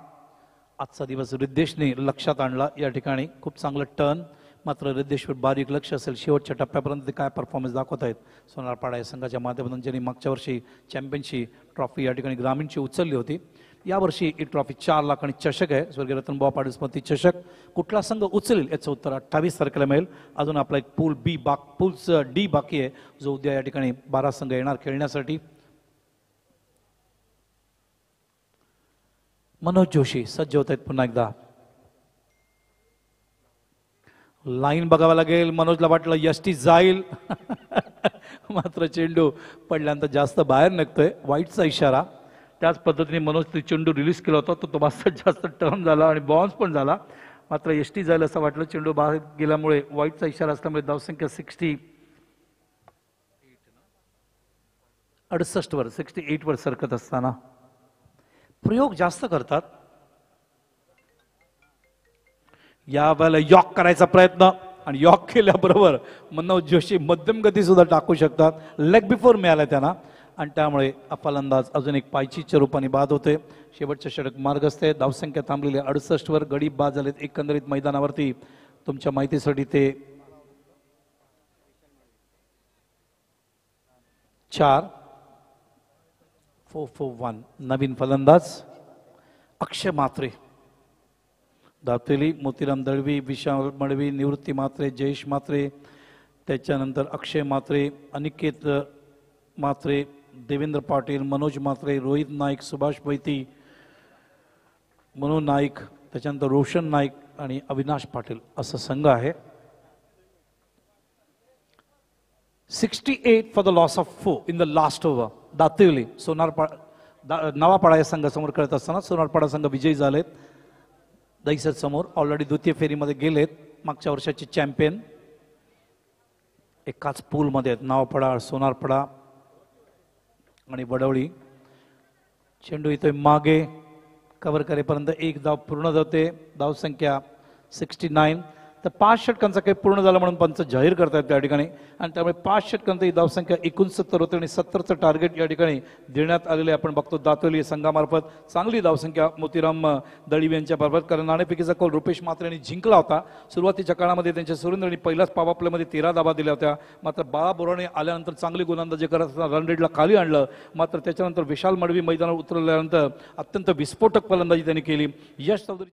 आजचा दिवस रिद्धेशने लक्षात आणला या ठिकाणी. खूप चांगलं टर्न, मात्र रिद्धेश्वर बारीक लक्ष असेल शेवटच्या टप्प्यापर्यंत ते काय परफॉर्मन्स दाखवत आहेत. सोनारपाडा या संघाच्या माध्यमातून ज्यांनी मागच्या वर्षी चॅम्पियनची ट्रॉफी या ठिकाणी ग्रामीणची उचलली होती. यावर्षी ही ट्रॉफी 4 लाख आणि चषक आहे, स्वर्गीय रतनभाऊ पाटील स्मृती चषक. कुठला संघ उचलेल याचं उत्तर 28 तारखेला मिळेल. अजून आपला एक पूल डी बाकी आहे, जो उद्या या ठिकाणी 12 संघ येणार खेळण्यासाठी. मनोज जोशी सज्ज होत आहेत पुन्हा एकदा. लाईन बघावं लागेल. मनोजला वाटलं यष्टी जाईल मात्र चेंडू पडल्यानंतर जास्त बाहेर निघतोय, वाईटचा इशारा. त्याच पद्धतीने मनोज चेंडू रिलीज केला होता, तो जास्त टर्न झाला आणि बाउन्स पण झाला, मात्र यष्टी जाईल असं वाटलं. चेंडू बाहेर गेल्यामुळे वाईटचा इशारा असल्यामुळे धावसंख्या 68 वर 68 वर सरकत असताना प्रयोग जास्त करतात. यावेळेला यॉक करायचा प्रयत्न आणि यॉक केल्याबरोबर मनोज जोशी मध्यम गती सुद्धा टाकू शकतात. लेग बिफोर मिळाला त्यांना आणि त्यामुळे फलंदाज अजून एक पायचीच्या रूपाने बाद होते. शेवटचे षटक मार्गस्थ आहे. धावसंख्या थांबलेली 68 वर. गडी बाद झालेत एकंदरीत मैदानावरती. तुमच्या माहितीसाठी ते 4-4-1. नवीन फलंदाज अक्षय म्हात्रे. दातेली मोतीराम दळवी, विशाल मडवी, निवृत्ती म्हात्रे, जयेश म्हात्रे, त्याच्यानंतर अक्षय म्हात्रे, अनिकेत म्हात्रे, देवेंद्र पाटील, मनोज म्हात्रे, रोहित नाईक, सुभाष बैती, मनोज नाईक, त्याच्यानंतर रोशन नाईक आणि अविनाश पाटील असं संघ आहे. 68 for the loss of 4 in the last over. Dativali Navapada या संघासमोर खेळत असताना सोनारपाडा संघ विजयी झालेत. दहिसर समोर ऑलरेडी द्वितीय फेरीमध्ये गेलेत. मागच्या वर्षाचे चॅम्पियन एकाच पूलमध्ये आहेत. नवापाडा, सोनारपाडा आणि वडवळी. चेंडू इथे मागे कव्हर करेपर्यंत एक धाव पूर्ण जाते. धावसंख्या 69. तर 5 षटकांचा काही पूर्ण झाला म्हणून पंच जाहीर करतायत त्या ठिकाणी आणि त्यामुळे 5 षटकांचा ही धावसंख्या 69 होते आणि 70चं टार्गेट या ठिकाणी देण्यात आलेले आपण बघतो. दातोली संघामार्फत चांगली धावसंख्या मोतीराम दळीव यांच्या मार्फत, कारण नाणेफेकीचा कौल रुपेश म्हात्रे यांनी जिंकला होता. सुरुवातीच्या काळामध्ये त्यांच्या सुरेंद्र यांनी पहिल्याच पावापल्यामध्ये 13 धावा दिल्या होत्या. मात्र बाळा बोराणे आल्यानंतर चांगली गोलंदाजी करत असताना रन रेटला खाली आणलं. मात्र त्याच्यानंतर विशाल मडवी मैदानावर उतरल्यानंतर अत्यंत विस्फोटक फलंदाजी त्यांनी केली. यश चौधरी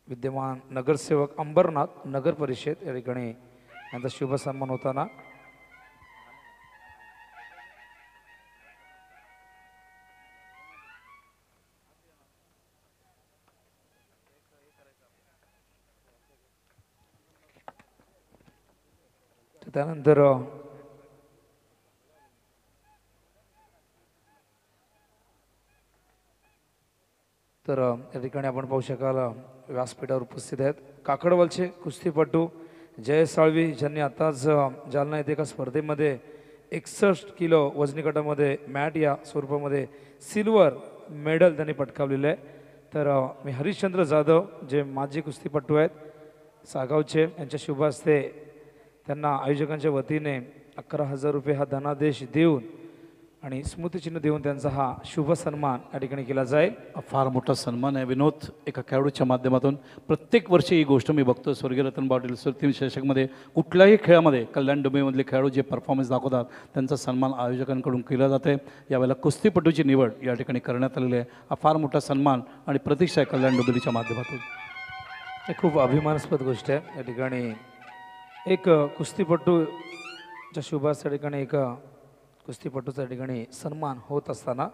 विद्यमान नगरसेवक अंबरनाथ नगर परिषद या ठिकाणी यांचा शुभ सन्मान होताना त्यानंतर तर या ठिकाणी आपण पाहू शकाल व्यासपीठावर उपस्थित आहेत काकडवलचे कुस्तीपटू जय साळवी ज्यांनी आताच जालना येथे एका स्पर्धेमध्ये 61 किलो वजनी गटामध्ये मॅट या स्वरूपामध्ये सिल्वर मेडल त्यांनी पटकावलेलं आहे. तर मी हरिश्चंद्र जाधव जे माजी कुस्तीपटू आहेत सागावचे यांच्या शुभ हस्ते त्यांना आयोजकांच्या वतीने 11,000 रुपये हा धनादेश देऊन आणि स्मृतिचिन्ह देऊन त्यांचा हा शुभ सन्मान या ठिकाणी केला जाईल. फार मोठा सन्मान आहे विनोद एका खेळाडूच्या माध्यमातून. प्रत्येक वर्षी ही गोष्ट मी बघतो स्वर्गीय रतन पाटील सुरती विश्लेषकमध्ये कुठल्याही खेळामध्ये कल्याण डोंबिवलीमधले खेळाडू जे परफॉर्मन्स दाखवतात त्यांचा सन्मान आयोजकांकडून केला जाते. यावेळेला कुस्तीपटूची निवड या ठिकाणी करण्यात आलेली आहे. हा फार मोठा सन्मान आणि प्रतीक्षा आहे कल्याण डोंबिवलीच्या माध्यमातून. हे खूप अभिमानास्पद गोष्ट आहे. या ठिकाणी एक कुस्तीपटूच्या शुभाच्या ठिकाणी एक कुस्तीपटूच्या ठिकाणी सन्मान होत असताना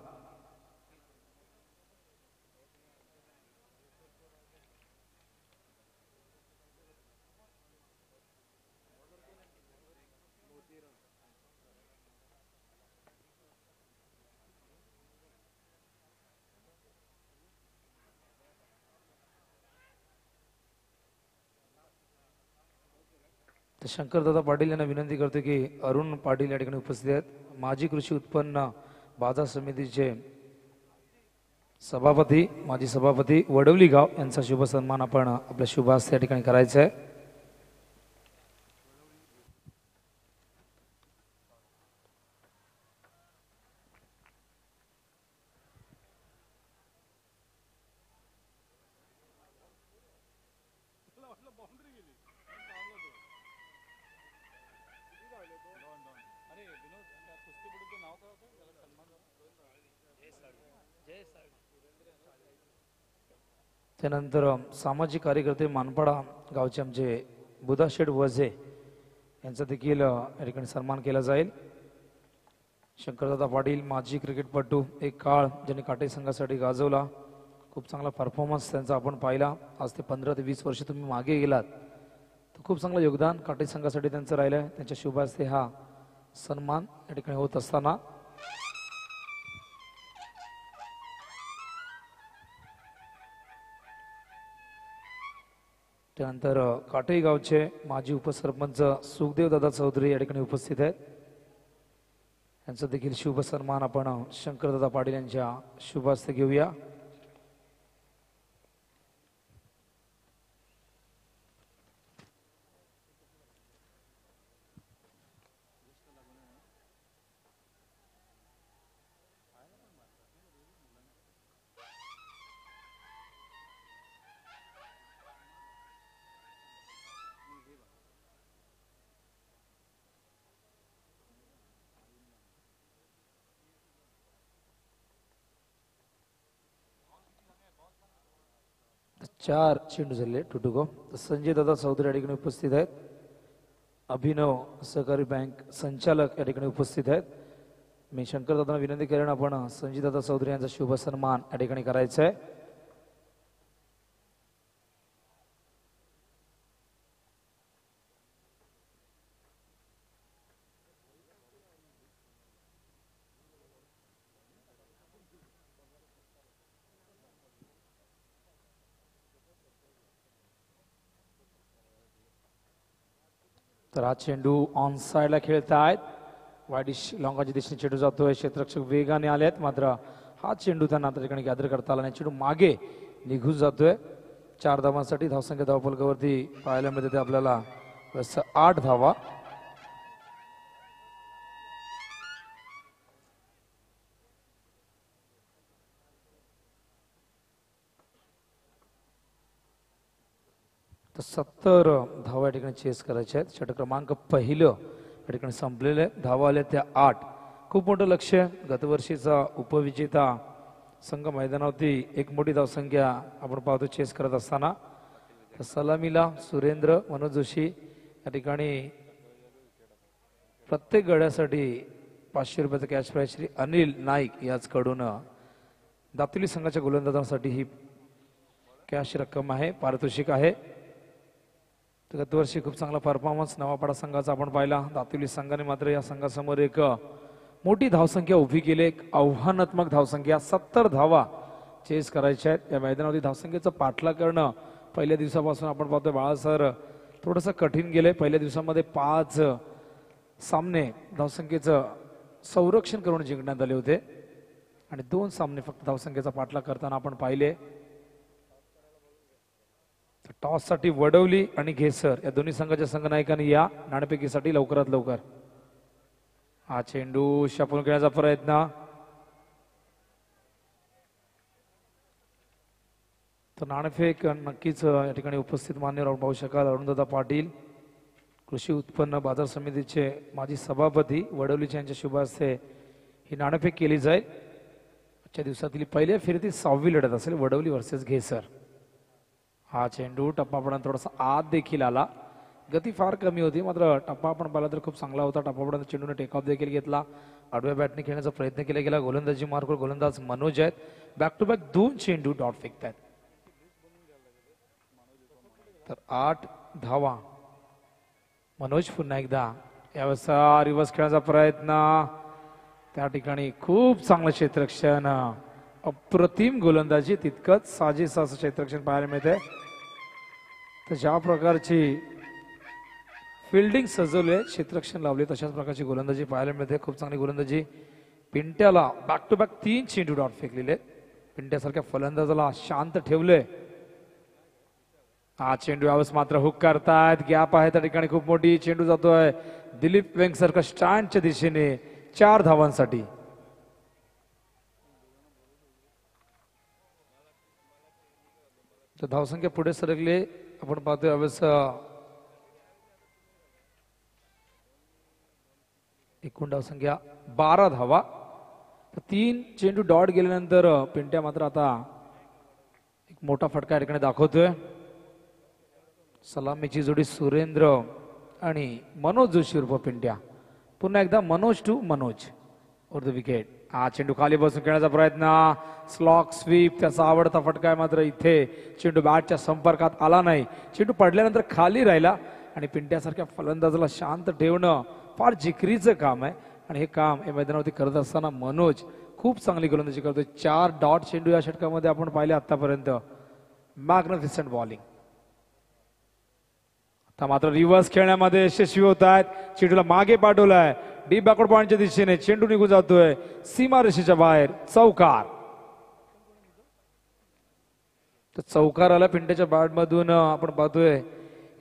तर शंकरदादा पाटील यांना विनंती करतो की अरुण पाटील या ठिकाणी उपस्थित आहेत. माजी कृषी उत्पन्न बाजार समितीचे सभापती माजी सभापती वडवली गाव यांचा शुभ सन्मान आपण आपल्या शुभ हस्ते या ठिकाणी करायचा आहे. त्यानंतर सामाजिक कार्यकर्ते मानपाडा गावचे आमचे बुधाशेठ वझे यांचा देखील या ठिकाणी सन्मान केला जाईल. शंकरदादा पाटील माजी क्रिकेटपटू, एक काळ ज्यांनी काटे संघासाठी गाजवला, खूप चांगला परफॉर्मन्स त्यांचा आपण पाहिला. आज ते 15 ते 20 वर्ष तुम्ही मागे गेलात तर खूप चांगलं योगदान काटे संघासाठी त्यांचं राहिलं. त्यांच्या शुभ हस्ते हा सन्मान या ठिकाणी होत असताना त्यानंतर काटे गावचे माजी उपसरपंच सुखदेव दादा चौधरी या ठिकाणी उपस्थित आहेत. यांचा देखील शुभ सन्मान आपण शंकरदादा पाटील यांच्या शुभ हस्ते घेऊया. चार चेंडू झाले टू टू गो. संजय दादा चौधरी या ठिकाणी उपस्थित आहेत. अभिनव सहकारी बँक संचालक या ठिकाणी उपस्थित आहेत. मी शंकर दादांना विनंती करेन आपण संजय दादा चौधरी यांचा शुभ सन्मान या ठिकाणी करायचा आहे. तर हा चेंडू ऑन साइडला खेळतायत. वाईडिश लॉंगाच्या दिशेने चेंडू जातोय. क्षेत्ररक्षक वेगाने आलेत, मात्र हा चेंडू त्यांना त्या ठिकाणी गॅदर करता आला नाही. चेंडू मागे निघून जातोय. 4 धावांसाठी धावसंख्या धावफलकावरती पाहायला मिळते आपल्याला 8 धावा. तर 70 धावा या ठिकाणी चेस करायच्या आहेत. षटक क्रमांक पहिलं या ठिकाणी संपलेलं आहे. धावा आल्या त्या 8. खूप मोठं लक्ष. गतवर्षीचा उपविजेता संघ मैदानावरती एक मोठी धावसंख्या आपण पाहतो चेस करत असताना. तर सलामीला सुरेंद्र मनोज जोशी या ठिकाणी प्रत्येक गड्यासाठी 500 रुपयाचं कॅश प्राईज श्री अनिल नाईक याचकडून दातुली संघाच्या गोलंदाजांसाठी ही कॅश रक्कम आहे, पारितोषिक आहे. तर गतवर्षी खूप चांगला परफॉर्मन्स नवापाडा संघाचा आपण पाहिला. दातुली संघाने मात्र या संघासमोर एक मोठी धावसंख्या उभी केली. एक आव्हानात्मक धावसंख्या 70 धावा चेस करायच्या आहेत. या मैदानावरती धावसंख्येचं पाठलाग करणं पहिल्या दिवसापासून आपण पाहतोय बाळा सर थोडंसं कठीण गेलंय. पहिल्या दिवसामध्ये 5 सामने धावसंख्येचं संरक्षण करून जिंकण्यात आले होते आणि 2 सामने फक्त धावसंख्येचा पाठलाग करताना आपण पाहिले. टॉस साठी वडवली आणि घेसर या दोन्ही संघाच्या संघनायकांनी या नाणेफेकीसाठी लवकरात लवकर. हा चेंडू शापून खेळण्याचा प्रयत्न. तर नाणेफेक नक्कीच या ठिकाणी उपस्थित मान्यवर आपण पाहू शकाल. अरुणदादा पाटील कृषी उत्पन्न बाजार समितीचे माजी सभापती वडवलीच्या यांच्या शुभ हस्ते ही नाणेफेक केली जाईल. आजच्या दिवसातील पहिल्या फेरीतील 6वी लढत असेल वडवली वर्सेस घेसर. हा चेंडू टप्पापर्यंत थोडासा आत देखील आला. गती फार कमी होती, मात्र टप्पा आपण पाहिला तर खूप चांगला होता. टप्पापर्यंत चेंडूने टेक ऑफ देखील घेतला. आडव्या बॅटने खेळण्याचा प्रयत्न केला गेला. गोलंदाजी मार्गवर गोलंदाज मनोज आहेत. बॅक टू बॅक 2 चेंडू डॉट फेकतात. तर 8 धावा. मनोज पुन्हा एकदा यावेळेस रिव्हर्स खेळण्याचा प्रयत्न. त्या ठिकाणी खूप चांगलं क्षेत्ररक्षण, अप्रतिम गोलंदाजी, तितकंच साजेसं असं क्षेत्ररक्षण पाहायला मिळते. तर ज्या प्रकारची फिल्डिंग सजवले, क्षेत्ररक्षण लावले, तशाच प्रकारची गोलंदाजी पाहायला मिळते. खूप चांगली गोलंदाजी. पिंट्याला बॅक टू बॅक 3 चेंडू डॉट फेकलेले. पिंट्यासारख्या फलंदाजाला शांत ठेवले. हा चेंडू यावेळेस मात्र हुक करतायत. गॅप आहे त्या ठिकाणी खूप मोठी. चेंडू जातोय दिलीप वेंगसरकर स्टँडच्या दिशेने 4 धावांसाठी. तर धावसंख्या पुढे सरकले आपण पाहतोय यावेळेस एकूण धावसंख्या 12 धावा. तर 3 चेंडू डॉट गेल्यानंतर पिंट्या मात्र आता एक मोठा फटका या ठिकाणी दाखवतोय. सलामीची जोडी सुरेंद्र आणि मनोज जोशी उर्फ पिंट्या. पुन्हा एकदा Manoj to Manoj over the wicket. हा चेंडू खाली बसून खेळण्याचा प्रयत्न, स्लॉक स्वीप, त्याचा आवडता फटका आहे. मात्र इथे चेंडू बॅटच्या संपर्कात आला नाही. चेंडू पडल्यानंतर खाली राहिला आणि पिंट्यासारख्या फलंदाजाला शांत ठेवणं फार जिकरीचं काम आहे आणि हे काम या मैदानावरती करत असताना मनोज खूप चांगली गोलंदाजी करतोय. 4 डॉट चेंडू या षटकामध्ये आपण पाहिले आतापर्यंत. Magnificent bowling. आता मात्र रिव्हर्स खेळण्यामध्ये यशस्वी होत आहेत. चेंडूला मागे पाठवलाय डीप बॅकवर्ड पॉइंटच्या दिशेने. चेंडू निघून जातोय सीमा रेषेच्या बाहेर. चौकार. तर चौकार आला पिंट्याच्या बॅटमधून. आपण पाहतोय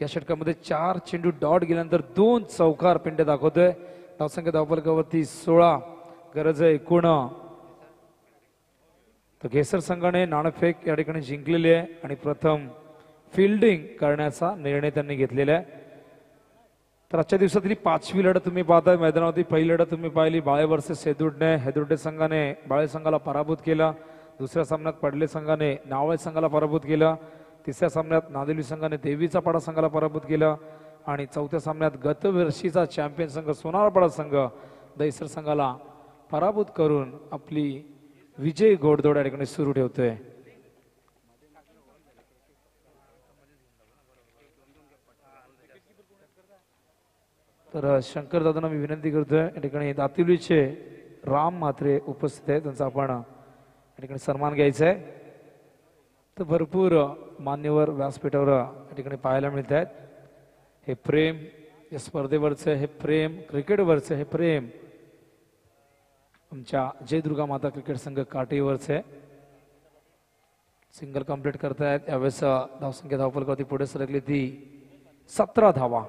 या षटकामध्ये 4 चेंडू डॉट गेल्यानंतर 2 चौकार पिंट्या दाखवतोय. धावसंख्या धावफलकावरती 16. गरज आहे एकूण. तर घेसर संघाने नाणेफेक या ठिकाणी जिंकलेली आहे आणि प्रथम फिल्डिंग करण्याचा निर्णय त्यांनी घेतलेला आहे. तर आजच्या दिवसातली 5वी लढत तुम्ही पाहताय मैदानावरती. पहिली लढत तुम्ही पाहिली बाळे वर्सेस हेदुर्डे. हेदुर्डे संघाने बाळे संघाला पराभूत केला. दुसऱ्या सामन्यात पडले संघाने नावळे संघाला पराभूत केला. तिसऱ्या सामन्यात नांदेली संघाने देवीचा पाडा संघाला पराभूत केला आणि चौथ्या सामन्यात गतवर्षीचा चॅम्पियन संघ सोनारपाडा संघ दहिसर संघाला पराभूत करून आपली विजय घोडदौड या ठिकाणी सुरू ठेवतोय. तर शंकर दादांना मी विनंती करतोय या ठिकाणी दातिवलीचे राम म्हात्रे उपस्थित आहेत. त्यांचा आपण या ठिकाणी सन्मान घ्यायचा आहे. तर भरपूर मान्यवर व्यासपीठावर या ठिकाणी पाहायला मिळत आहेत. हे प्रेम या स्पर्धेवरचं, हे प्रेम क्रिकेटवरचं, हे प्रेम आमच्या जय दुर्गा माता क्रिकेट संघ काटेवरचं आहे. सिंगल कंप्लीट करतायत. यावेळेस धावसंख्या धावफलकावरती पुढे सरकली ती 17 धावा.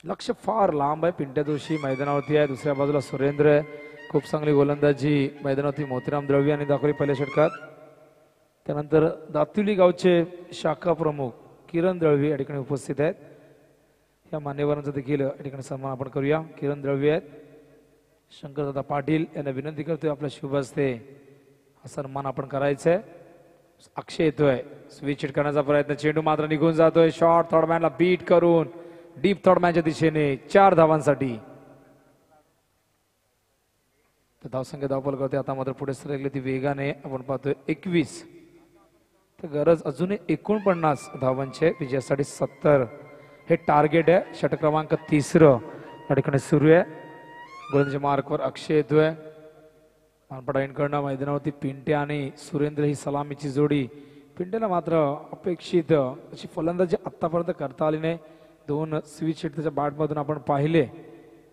लक्ष फार लांब आहे. पिंट्या जोशी मैदानावरती आहे. दुसऱ्या बाजूला सुरेंद्र आहे. खूप चांगली गोलंदाजी मैदानावरती मोतीराम द्रव्य यांनी दाखवली पहिल्या षटकात. त्यानंतर दातिवली गावचे शाखा प्रमुख किरण दळवी या ठिकाणी उपस्थित आहेत. या मान्यवरांचा देखील या ठिकाणी सन्मान आपण करूया. किरण दळवी आहेत. शंकरदादा पाटील यांना विनंती करतोय आपल्या शुभ हस्ते हा सन्मान आपण करायचा आहे. अक्षय येतोय. स्विच हिट करण्याचा प्रयत्न. चेंडू मात्र निघून जातोय. शॉर्ट थर्डमॅनला बीट करून डीप थर्डमॅनच्या दिशेने 4 धावांसाठी. तर धावसंख्या धावफलकावरती आता मात्र पुढे सरकली ती वेगाने. आपण पाहतोय 21. तर गरज अजूनही 49 धावांचे विजयासाठी. 70 हे टार्गेट आहे. षटक क्रमांक 3 या ठिकाणी सुरू आहे. गोलंदाजी मार्कवर अक्षय येतोय. मानपाडा एंडकडनं मैदानावरती पिंट्या आणि सुरेंद्र ही सलामीची जोडी. पिंट्याला मात्र अपेक्षित अशी फलंदाजी आतापर्यंत करता आली नाही. 2 स्विच हिट त्याच्या बॅटमधून आपण पाहिले.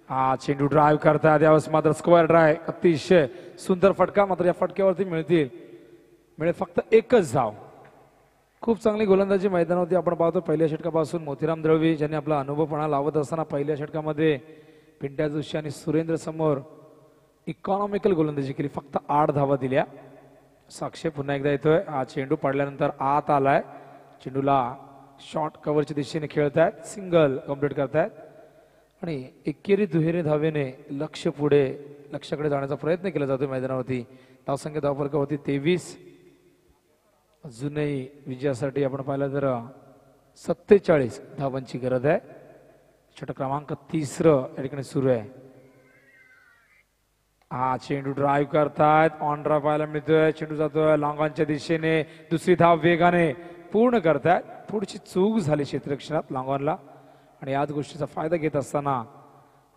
हा चेंडू ड्राईव्ह करतात. यावेळेस मात्र स्क्वेअर ड्राईव्ह. अतिशय सुंदर फटका. मात्र या फटक्यावरती मिळेल फक्त 1च धाव. खूप चांगली गोलंदाजी मैदानावरती आपण पाहतो पहिल्या षटकापासून. मोतीराम द्रवी ज्यांनी आपला अनुभवपणा लावत असताना पहिल्या षटकामध्ये पिंट्या जोशी आणि सुरेंद्र समोर इकॉनॉमिकल गोलंदाजी केली. फक्त 8 धावा दिल्या. साक्षी पुन्हा एकदा येतोय. हा चेंडू पडल्यानंतर आत आलाय. चेंडूला शॉर्ट कव्हरच्या दिशेने खेळतायत. सिंगल कंप्लीट करतायत आणि एकेरी दुहेरी धावेने लक्ष्याकडे जाण्याचा प्रयत्न केला जातो मैदानावरती. धावसंख्या धावफलकावरती 23. अजूनही विजयासाठी आपण पाहिलं तर 47 धावांची गरज आहे. षटक क्रमांक 3 या ठिकाणी सुरू आहे. हा चेंडू ड्राईव्ह करतायत. ऑन ड्राईव्ह पाहायला मिळतोय. चेंडू जातोय लॉंग ऑनच्या दिशेने. दुसरी धाव वेगाने पूर्ण करतायत. थोडीशी चूक झाली क्षेत्ररक्षणात लॉंग ऑनला आणि याच गोष्टीचा फायदा घेत असताना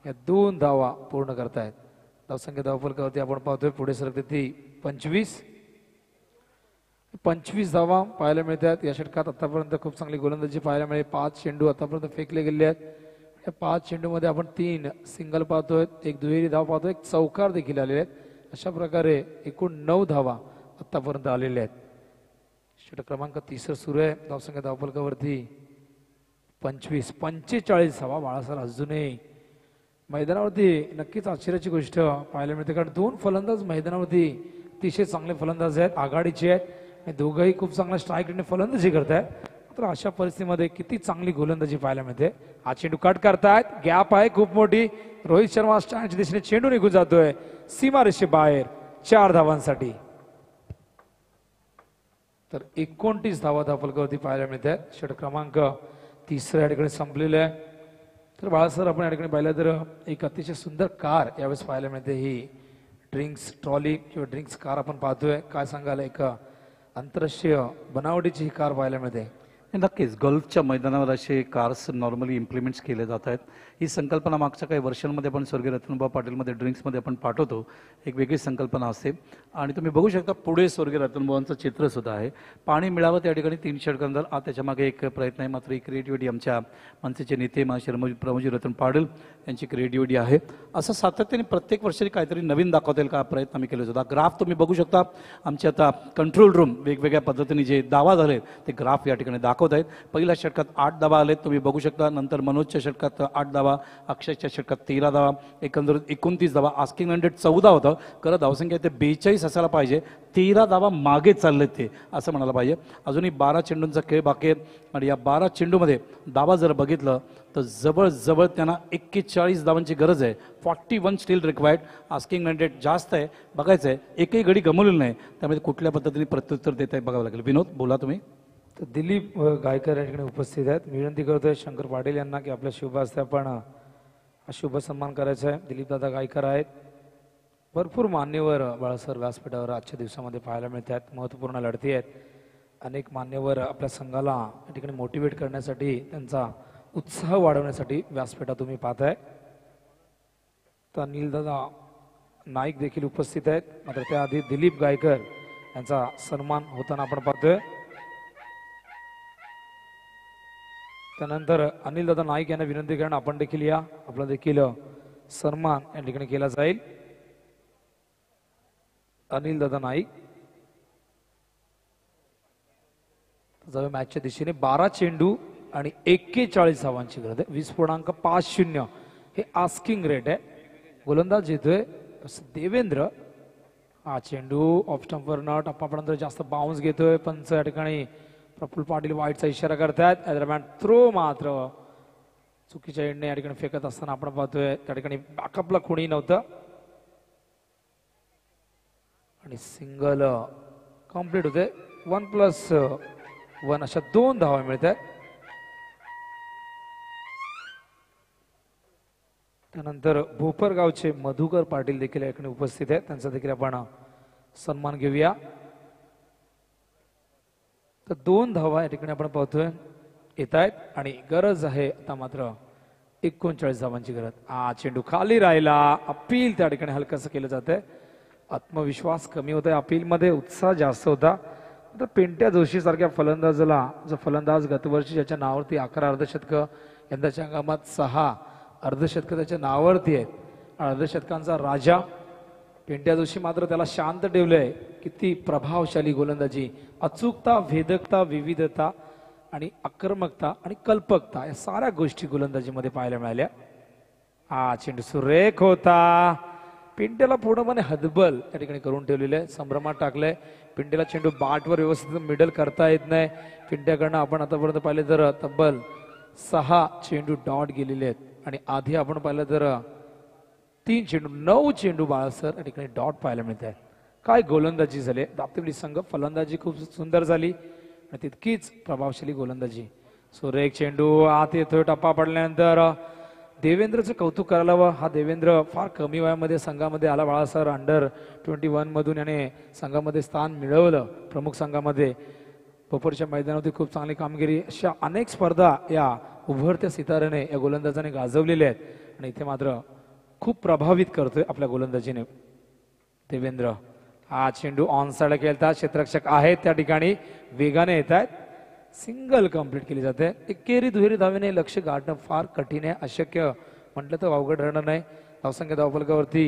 या 2 धावा पूर्ण करतायत. धावसंख्या धावफलकावरती आपण पाहतोय पुढे सरकते ती 25 धावा पाहायला मिळतात. या षटकात आतापर्यंत खूप चांगली गोलंदाजी पाहायला मिळेल. 5 चेंडू आतापर्यंत फेकले गेले आहेत. या 5 चेंडूमध्ये आपण 3 सिंगल पाहतोय, 1 दुहेरी धाव पाहतोय, 1 चौकार देखील आलेले आहेत. अशा प्रकारे एकूण 9 धावा आतापर्यंत आलेल्या आहेत. षटक क्रमांक 3 सुरू आहे. धावसंख्या धावफलकावरती 45 धावा. बाळासाहेब अजूनही मैदानावरती नक्कीच आश्चर्याची गोष्ट पाहायला मिळते कारण 2 फलंदाज मैदानावरती अतिशय चांगले फलंदाज आहेत. आघाडीचे आहेत आणि दोघंही खूप चांगला स्ट्राईक रेटने फलंदाजी करतायत. तर अशा परिस्थितीमध्ये किती चांगली गोलंदाजी पाहायला मिळते. हा चेंडू कट करतायत, गॅप आहे खूप मोठी. रोहित शर्मा स्टँडच्या दिशेने चेंडू निघून जातोय सीमारेषे बाहेर 4 धावांसाठी. तर 29 धावा धावफलकावरती पाहायला मिळतात. षटक क्रमांक 3 या ठिकाणी संपलेले आहे. तर बाळासर आपण या ठिकाणी पाहिलं तर एक अतिशय सुंदर कार यावेळेस पाहायला मिळते. ही ड्रिंक्स ट्रॉली किंवा ड्रिंक्स कार आपण पाहतोय. काय सांगाल, एक आंतरराष्ट्रीय बनावटीची ही कार पाहायला मिळते. नक्कीच गोल्फच्या मैदानावर असे कार्स नॉर्मली इम्प्लिमेंट्स केले जात आहेत. ही संकल्पना मागच्या काही वर्षांमध्ये आपण स्वर्गीय रतनभाऊ पाटीलमध्ये ड्रिंक्समध्ये आपण पाठवतो. एक वेगळी संकल्पना असते आणि तुम्ही बघू शकता पुढे स्वर्गीय रतनभाऊंचं चित्र सुद्धा आहे. पाणी मिळावं त्या ठिकाणी 3 षटकांतर त्याच्या मागे एक प्रयत्न आहे. मात्र ही क्रिएटिव्हिटी आमच्या मनसेचे नेते प्रमोदजी रतन पाटील यांची क्रिएटिव्हिटी आहे. असं सातत्याने प्रत्येक वर्षी काहीतरी नवीन दाखवता येईल का प्रयत्न आम्ही केला होता. ग्राफ तुम्ही बघू शकता. आमचे आता कंट्रोल रूम वेगवेगळ्या पद्धतीने जे दावा झाले ते ग्राफ या ठिकाणी दाखवत आहेत. पहिल्या षटकात 8 धावा आलेत तुम्ही बघू शकता. नंतर मनोजच्या षटकात 8 धावा, अक्षयच्या षटकात 13 धावा, एकंदरीत 29 धावा. आस्किंग रन रेट 14 होतं. खरं धावसंख्या ते 42 असायला पाहिजे. 13 धावा मागे चाललेत ते असं म्हणायला पाहिजे. अजूनही 12 चेंडूंचा खेळ बाकी आहे आणि या 12 चेंडूमध्ये धावा जर बघितलं तर जवळजवळ त्यांना 41 धावांची गरज आहे. 41 steel required. Asking run rate जास्त आहे. बघायचं आहे एकही गडी गमवलेली नाही. त्यामध्ये कुठल्या पद्धतीने प्रत्युत्तर देत आहे बघावं लागेल. विनोद बोला तुम्ही. तर दिलीप गायकर या ठिकाणी उपस्थित आहेत. विनंती करतोय शंकर पाटील यांना की आपल्या शुभ हस्ते आपण हा शुभ सन्मान करायचा आहे. दिलीप दादा गायकर आहेत. भरपूर मान्यवर बाळासर व्यासपीठावर आजच्या दिवसामध्ये पाहायला मिळतात. महत्त्वपूर्ण लढती आहेत. अनेक मान्यवर आपल्या संघाला या ठिकाणी मोटिवेट करण्यासाठी, त्यांचा उत्साह वाढवण्यासाठी व्यासपीठा तुम्ही पाहताय. तर अनिलदादा नाईक देखील उपस्थित आहेत. मात्र त्याआधी दिलीप गायकर यांचा सन्मान होताना आपण पाहतोय. त्यानंतर अनिलदादा नाईक यांना विनंती करणं आपण देखील या, आपला देखील सन्मान या ठिकाणी केला जाईल. अनिलदादा नाईक जाऊया मॅचच्या दिशेने. 12 चेंडू आणि 41 धावांची गरज आहे. 20.50 हे आस्किंग रेट आहे. गोलंदाज येतोय देवेंद्र. हा चेंडू ऑफ स्टंपवर न टप्पापर्यंत जास्त बाउन्स घेतोय. पंच या ठिकाणी प्रफुल्ल पाटील वाईटचा इशारा करतायत. या दरम्यान थ्रो मात्र चुकीच्या एंडने या ठिकाणी फेकत असताना आपण पाहतोय त्या ठिकाणी बॅकअपला कोणी नव्हतं आणि सिंगल कम्प्लीट होते. 1+1 अशा 2 धावा मिळतात. त्यानंतर भोपरगावचे मधुकर पाटील देखील या ठिकाणी उपस्थित आहेत. त्यांचा देखील आपण सन्मान घेऊया. तर 2 धावा या ठिकाणी आपण पाहतोय येत आहेत आणि गरज आहे आता मात्र 39 धावांची गरज. चेंडू खाली राहिला. अपील त्या ठिकाणी हलकंसं केलं जातंय. आत्मविश्वास कमी होत आहे. अपीलमध्ये उत्साह जास्त होता. तर पेंट्या जोशी सारख्या फलंदाजाला, जो फलंदाज गतवर्षी ज्याच्या नावावरती 11 अर्धशतकं, यंदाच्या हंगामात 6 अर्धशतकं त्याच्या नावावरती आहेत. अर्धशतकांचा राजा पेंट्या जोशी मात्र त्याला शांत ठेवलंय. किती प्रभावशाली गोलंदाजी. अचूकता, भेदकता, विविधता आणि आक्रमकता आणि कल्पकता या साऱ्या गोष्टी गोलंदाजीमध्ये पाहायला मिळाल्या. चेंडू सुरेख होता. पिंट्याला पूर्णपणे हतबल त्या ठिकाणी करून ठेवलेलं आहे. संभ्रमात टाकलंय. पिंट्याला चेंडू बाटवर व्यवस्थित मिडल करता येत नाही. पिंट्याकडनं आपण आतापर्यंत पाहिले तर तब्बल 6 चेंडू डॉट गेलेले आहेत आणि आधी आपण पाहिलं तर 3 चेंडू 9 चेंडू बाळासर या ठिकाणी डॉट पाहायला मिळत आहे. काय गोलंदाजी झाली. दातिवली संघ फलंदाजी खूप सुंदर झाली आणि तितकीच प्रभावशाली गोलंदाजी. सुरेख चेंडू आत येतोय. टप्पा पडल्यानंतर देवेंद्रचं कौतुक करायला हवं. हा देवेंद्र फार कमी वयामध्ये संघामध्ये आला. बाळासर अंडर-21 मधून याने संघामध्ये स्थान मिळवलं. प्रमुख संघामध्ये बपोरच्या मैदानावरती खूप चांगली कामगिरी. अशा अनेक स्पर्धा या उभरत्या सिताऱ्याने या गोलंदाजाने गाजवलेल्या आहेत आणि इथे मात्र खूप प्रभावित करतोय आपल्या गोलंदाजीने देवेंद्र. चेंडू ऑन साइड खेळतात. क्षेत्ररक्षक आहेत त्या ठिकाणी, वेगाने येत आहेत. सिंगल कंप्लीट केली जाते. एकेरी दुहेरी धावेने लक्ष गाठणं फार कठीण आहे. अशक्य म्हटलं तर अवघड राहणार नाही. धावसंख्या धावफलकावरती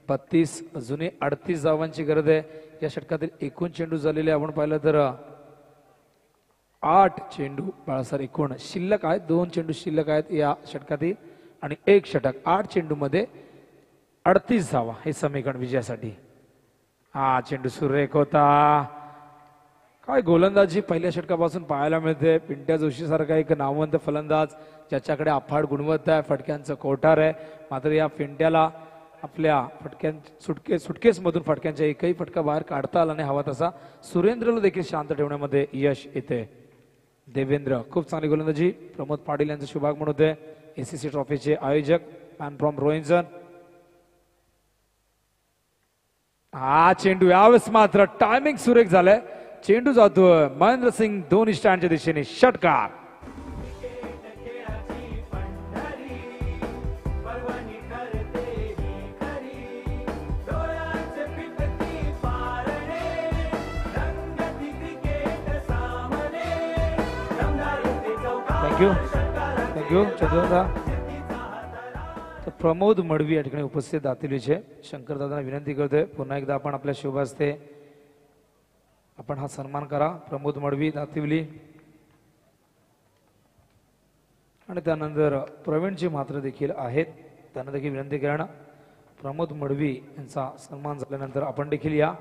32, अजूनही 38 धावांची गरज आहे. या षटकातील एकूण चेंडू झालेले आपण पाहिलं तर 8 चेंडू बाळासर एकूण शिल्लक आहेत. 2 चेंडू शिल्लक आहेत या षटकातील आणि 1 षटक. 8 चेंडू मध्ये 38 धावा हे समीकरण विजयासाठी. चेंडू सुरेख होता. काय गोलंदाजी पहिल्या षटकापासून पाहायला मिळते. पिंट्या जोशी सारखा एक नामवंत फलंदाज ज्याच्याकडे अफाट गुणवत्ता आहे, फटक्यांचं कोठार आहे, मात्र या पिंट्याला आपल्या सुटकेस मधून फटक्यांच्या एकही फटका बाहेर काढता आला नाही हवा तसा. सुरेंद्रला देखील शांत ठेवण्यामध्ये यश येते. देवेंद्र खूप चांगली गोलंदाजी. प्रमोद पाटील यांचं शुभागमन होते. एसीसी ट्रॉफीचे आयोजक मॅन फ्रॉम रोहिंजन. हा चेंडू यावेळेस मात्र टायमिंग सुरेख झालंय. चेंडू जातोय महेंद्र सिंग धोनी स्टँडच्या दिशेने. षटकार. थँक्यू चंद्रदा. तर प्रमोद मडवी या ठिकाणी उपस्थित दातिलीचे. शंकर दादांना विनंती करतोय पुन्हा एकदा आपण आपल्या शुभ हस्ते आपण हा सन्मान करा. प्रमोद मडवी दातिवली. आणि त्यानंतर प्रवीणजी मात्र देखील आहेत, त्यांना देखील विनंती करणं. प्रमोद मडवी यांचा सन्मान झाल्यानंतर आपण देखील या.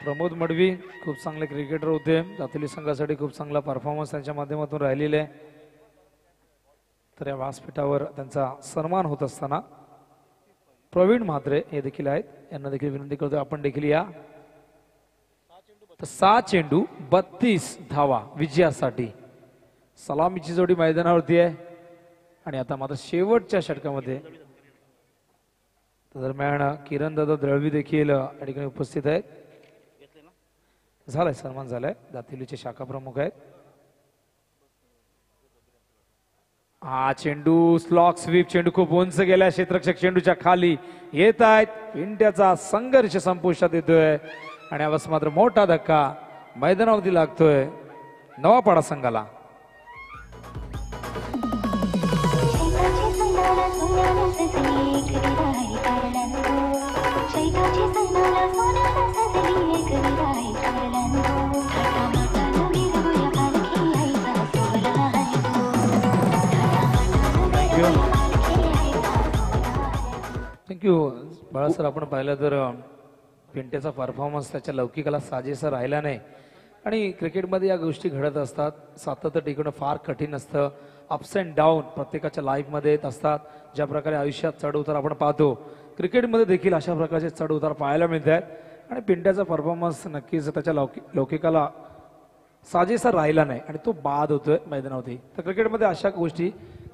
प्रमोद मडवी खूप चांगले क्रिकेटर होते. दातिली संघासाठी खूप चांगला परफॉर्मन्स त्यांच्या माध्यमातून राहिलेला आहे. तर या व्यासपीठावर त्यांचा सन्मान होत असताना प्रवीण म्हात्रे हे देखील आहेत, यांना देखील विनंती करतो आपण देखील या. तर 6 चेंडू 32 धावा विजयासाठी. सलामीची जोडी मैदानावरती आहे. आणि आता मात्र शेवटच्या षटकामध्ये दरम्यान किरण दादा दळवी देखील या ठिकाणी उपस्थित आहेत. झालाय सन्मान झालाय. दातिलीचे शाखा प्रमुख आहेत. हा चेंडू स्लॉक स्वीप. चेंडू खूप उंच गेला. क्षेत्ररक्षक चेंडूच्या खाली येत आहेत. पिंट्याचा संघर्ष संपुष्टात येतोय आणि यावेळेस मात्र मोठा धक्का मैदानावरती लागतोय नवापाडा संघाला. थँक्यू बाळासर. आपण पाहिलं तर पिंट्याचा परफॉर्मन्स त्याच्या लौकिकाला साजेसा राहिला नाही. आणि क्रिकेटमध्ये या गोष्टी घडत असतात. सातत्य टिकवणं फार कठीण असतं. अप्स अँड डाऊन प्रत्येकाच्या लाईफमध्ये येत असतात. ज्या प्रकारे आयुष्यात चढ उतार आपण पाहतो, क्रिकेटमध्ये देखील अशा प्रकारचे चढ उतार पाहायला मिळत आहेत. आणि पिंट्याचा परफॉर्मन्स नक्कीच त्याच्या लौकिकाला साजेसा राहिला नाही आणि तो बाद होतोय मैदानावरती. तर क्रिकेटमध्ये अशा गोष्टी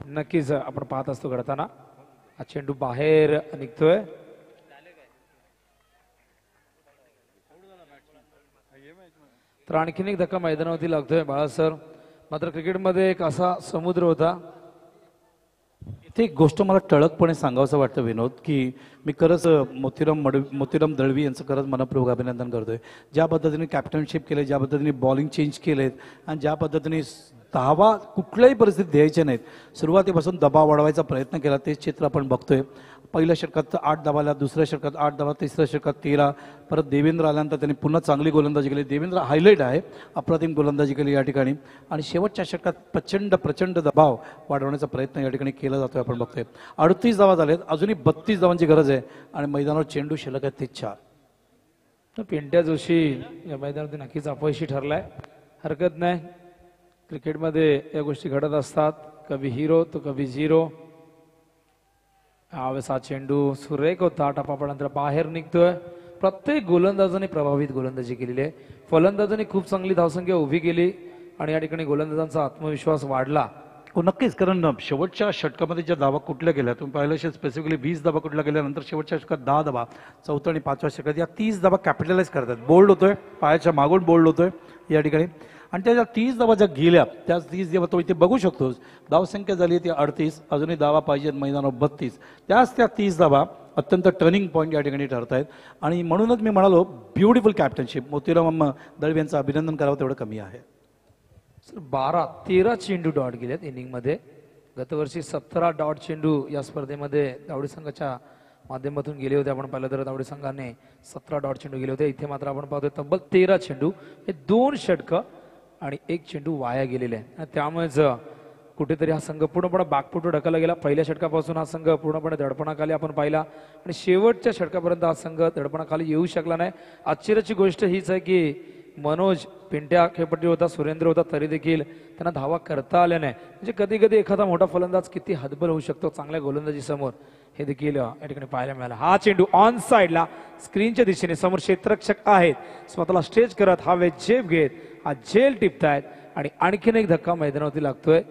नक्कीच आपण पाहत असतो घडताना. हा चेंडू बाहेर निघतोय. तर आणखीन एक धक्का मैदानावरती लागतोय बाळासर. मात्र क्रिकेटमध्ये एक असा समुद्र होता. इथे एक गोष्ट मला ठळकपणे सांगावंसं वाटतं विनोद, की मी खरंच मोतीराम दळवी यांचं खरंच मनपूर्वक अभिनंदन करतोय. ज्या पद्धतीने कॅप्टनशिप केले, ज्या पद्धतीने बॉलिंग चेंज केलेत आणि ज्या पद्धतीने धावा कुठल्याही परिस्थितीत द्यायचे नाहीत, सुरुवातीपासून दबाव वाढवायचा प्रयत्न केला, ते चित्र आपण बघतोय. पहिल्या षटकात 8 धावाला, दुसऱ्या षटकात 8 धावा, तिसऱ्या षटकात 13. परत देवेंद्र आल्यानंतर त्यांनी पुन्हा चांगली गोलंदाजी केली. देवेंद्र हायलाईट आहे, अप्रतिम गोलंदाजी केली या ठिकाणी. आणि शेवटच्या षटकात प्रचंड दबाव वाढवण्याचा प्रयत्न या ठिकाणी केला जातोय आपण बघतोय. 38 धावा झालेत, अजूनही 32 धावांची गरज आहे आणि मैदानावर चेंडू शिल्लक आहेत ते 4. तर पिंट्या जोशी या मैदानावरती नक्कीच अपयशी ठरलाय. हरकत नाही, क्रिकेटमध्ये या गोष्टी घडत असतात. कभी हिरो तो कभी झिरो. यावेळेस हा चेंडू सुरेख होता. टपापडानंतर बाहेर निघतोय. प्रत्येक गोलंदाजाने प्रभावित गोलंदाजी केलेली आहे. फलंदाजांनी खूप चांगली धावसंख्या उभी केली आणि या ठिकाणी गोलंदाजांचा आत्मविश्वास वाढला. हो नक्कीच, कारण शेवटच्या षटकामध्ये ज्या धावा कुठल्या गेल्या तुम्ही पाहिलं असेल, स्पेसिफिकली 20 धावा कुठल्या गेल्यानंतर शेवटच्या षटकात 10 धावा, 4थ्या आणि 5व्या षटकात या 30 धावा कॅपिटलाइज करतात. बोल्ड होतोय, पायाच्या मागून बोल्ड होतोय या ठिकाणी. आणि त्या ज्या 30 धावा ज्या गेल्या, त्या 30 धावा तो इथे बघू शकतोस. धावसंख्या झाली ती 38, अजूनही धावा पाहिजे मैदानावर 32. त्या 30 धावा अत्यंत टर्निंग पॉईंट या ठिकाणी ठरत आहेत. आणि म्हणूनच मी म्हणालो ब्युटिफुल कॅप्टनशिप. मोतीराम दळवी यांचं अभिनंदन करावं तेवढं कमी आहे. सर 13 चेंडू डॉट गेलेत इनिंगमध्ये. गतवर्षी 17 डॉट चेंडू या स्पर्धेमध्ये दावडी संघाच्या माध्यमातून गेले होते. आपण पाहिलं तर दावडी संघाने 17 डॉट चेंडू गेले होते. इथे मात्र आपण पाहतोय तब्बल 13 चेंडू, हे 2 षटकं आणि 1 चेंडू वाया गेलेले आहे. त्यामुळेच कुठेतरी हा संघ पूर्णपणे बागपुटू ढकलला गेला. पहिल्या षटकापासून हा संघ पूर्णपणे दडपणाखाली आपण पाहिला आणि शेवटच्या षटकापर्यंत हा संघ दडपणाखाली येऊ शकला नाही. आश्चर्याची गोष्ट हीच आहे की मनोज पिंट्या खेळपट्टी होता, सुरेंद्र होता, तरी देखील त्यांना धावा करता आल्या नाही. म्हणजे कधी कधी एखादा मोठा फलंदाज किती हतबल होऊ शकतो चांगल्या गोलंदाजी समोर हे देखील या ठिकाणी पाहायला मिळालं. हा चेंडू ऑन साइडला स्क्रीनच्या दिशेने समोर क्षेत्ररक्षक आहेत स्वतःला स्टेज करत हा वेळ झेप घेत हा झेल टिपतायत आणि आणखीन एक धक्का मैदानावरती लागतोय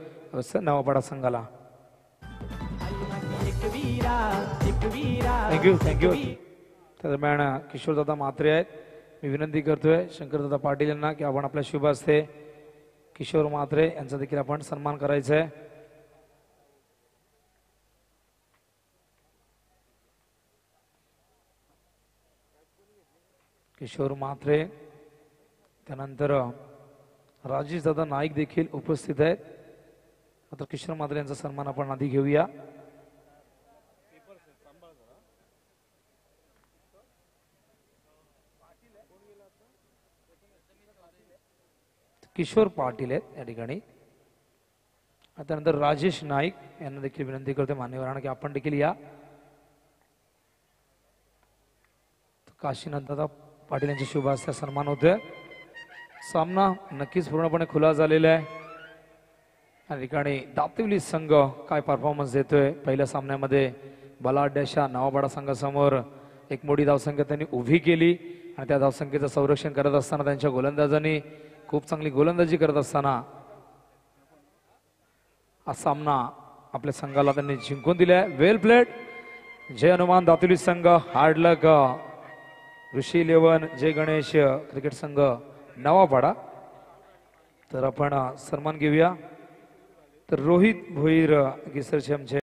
नवापाडा संघाला. थँक्यू. त्या दरम्यान किशोरदादा म्हात्रे आहेत. मी विनंती करतोय शंकरदादा पाटील यांना की आपण आपल्या शुभ हस्ते किशोर म्हात्रे यांचा देखील आपण सन्मान करायचा आहे. किशोर म्हात्रे त्यानंतर राजेश दादा नाईक देखील उपस्थित आहेत. आता किशोर म्हात्रे यांचा सन्मान आपण आधी घेऊया. किशोर पाटील आहेत या ठिकाणी. त्यानंतर राजेश नाईक यांना देखील विनंती करते मान्यवरांना की आपण देखील या. काशीनाथ दादा पाटील यांच्या शुभ हस्ते सन्मान होतोय. सामना नक्कीच पूर्णपणे खुला झालेला आहे. या ठिकाणी दातिवली संघ काय परफॉर्मन्स देतोय. पहिल्या सामन्यामध्ये बलाढ्याशा नवापाडा संघासमोर एक मोठी धावसंख्या त्यांनी उभी केली आणि त्या धावसंख्येचं संरक्षण करत असताना त्यांच्या गोलंदाजांनी खूप चांगली गोलंदाजी करत असताना हा सामना आपल्या संघाला त्यांनी जिंकून दिलाय. वेल प्लेड. जय हनुमान दातिवली संघ. हार्ड लक ऋषी 11 जय गणेश क्रिकेट संघ नवापाडा. तर आपण सन्मान घेऊया. तर रोहित भोईर गिसरचे आमचे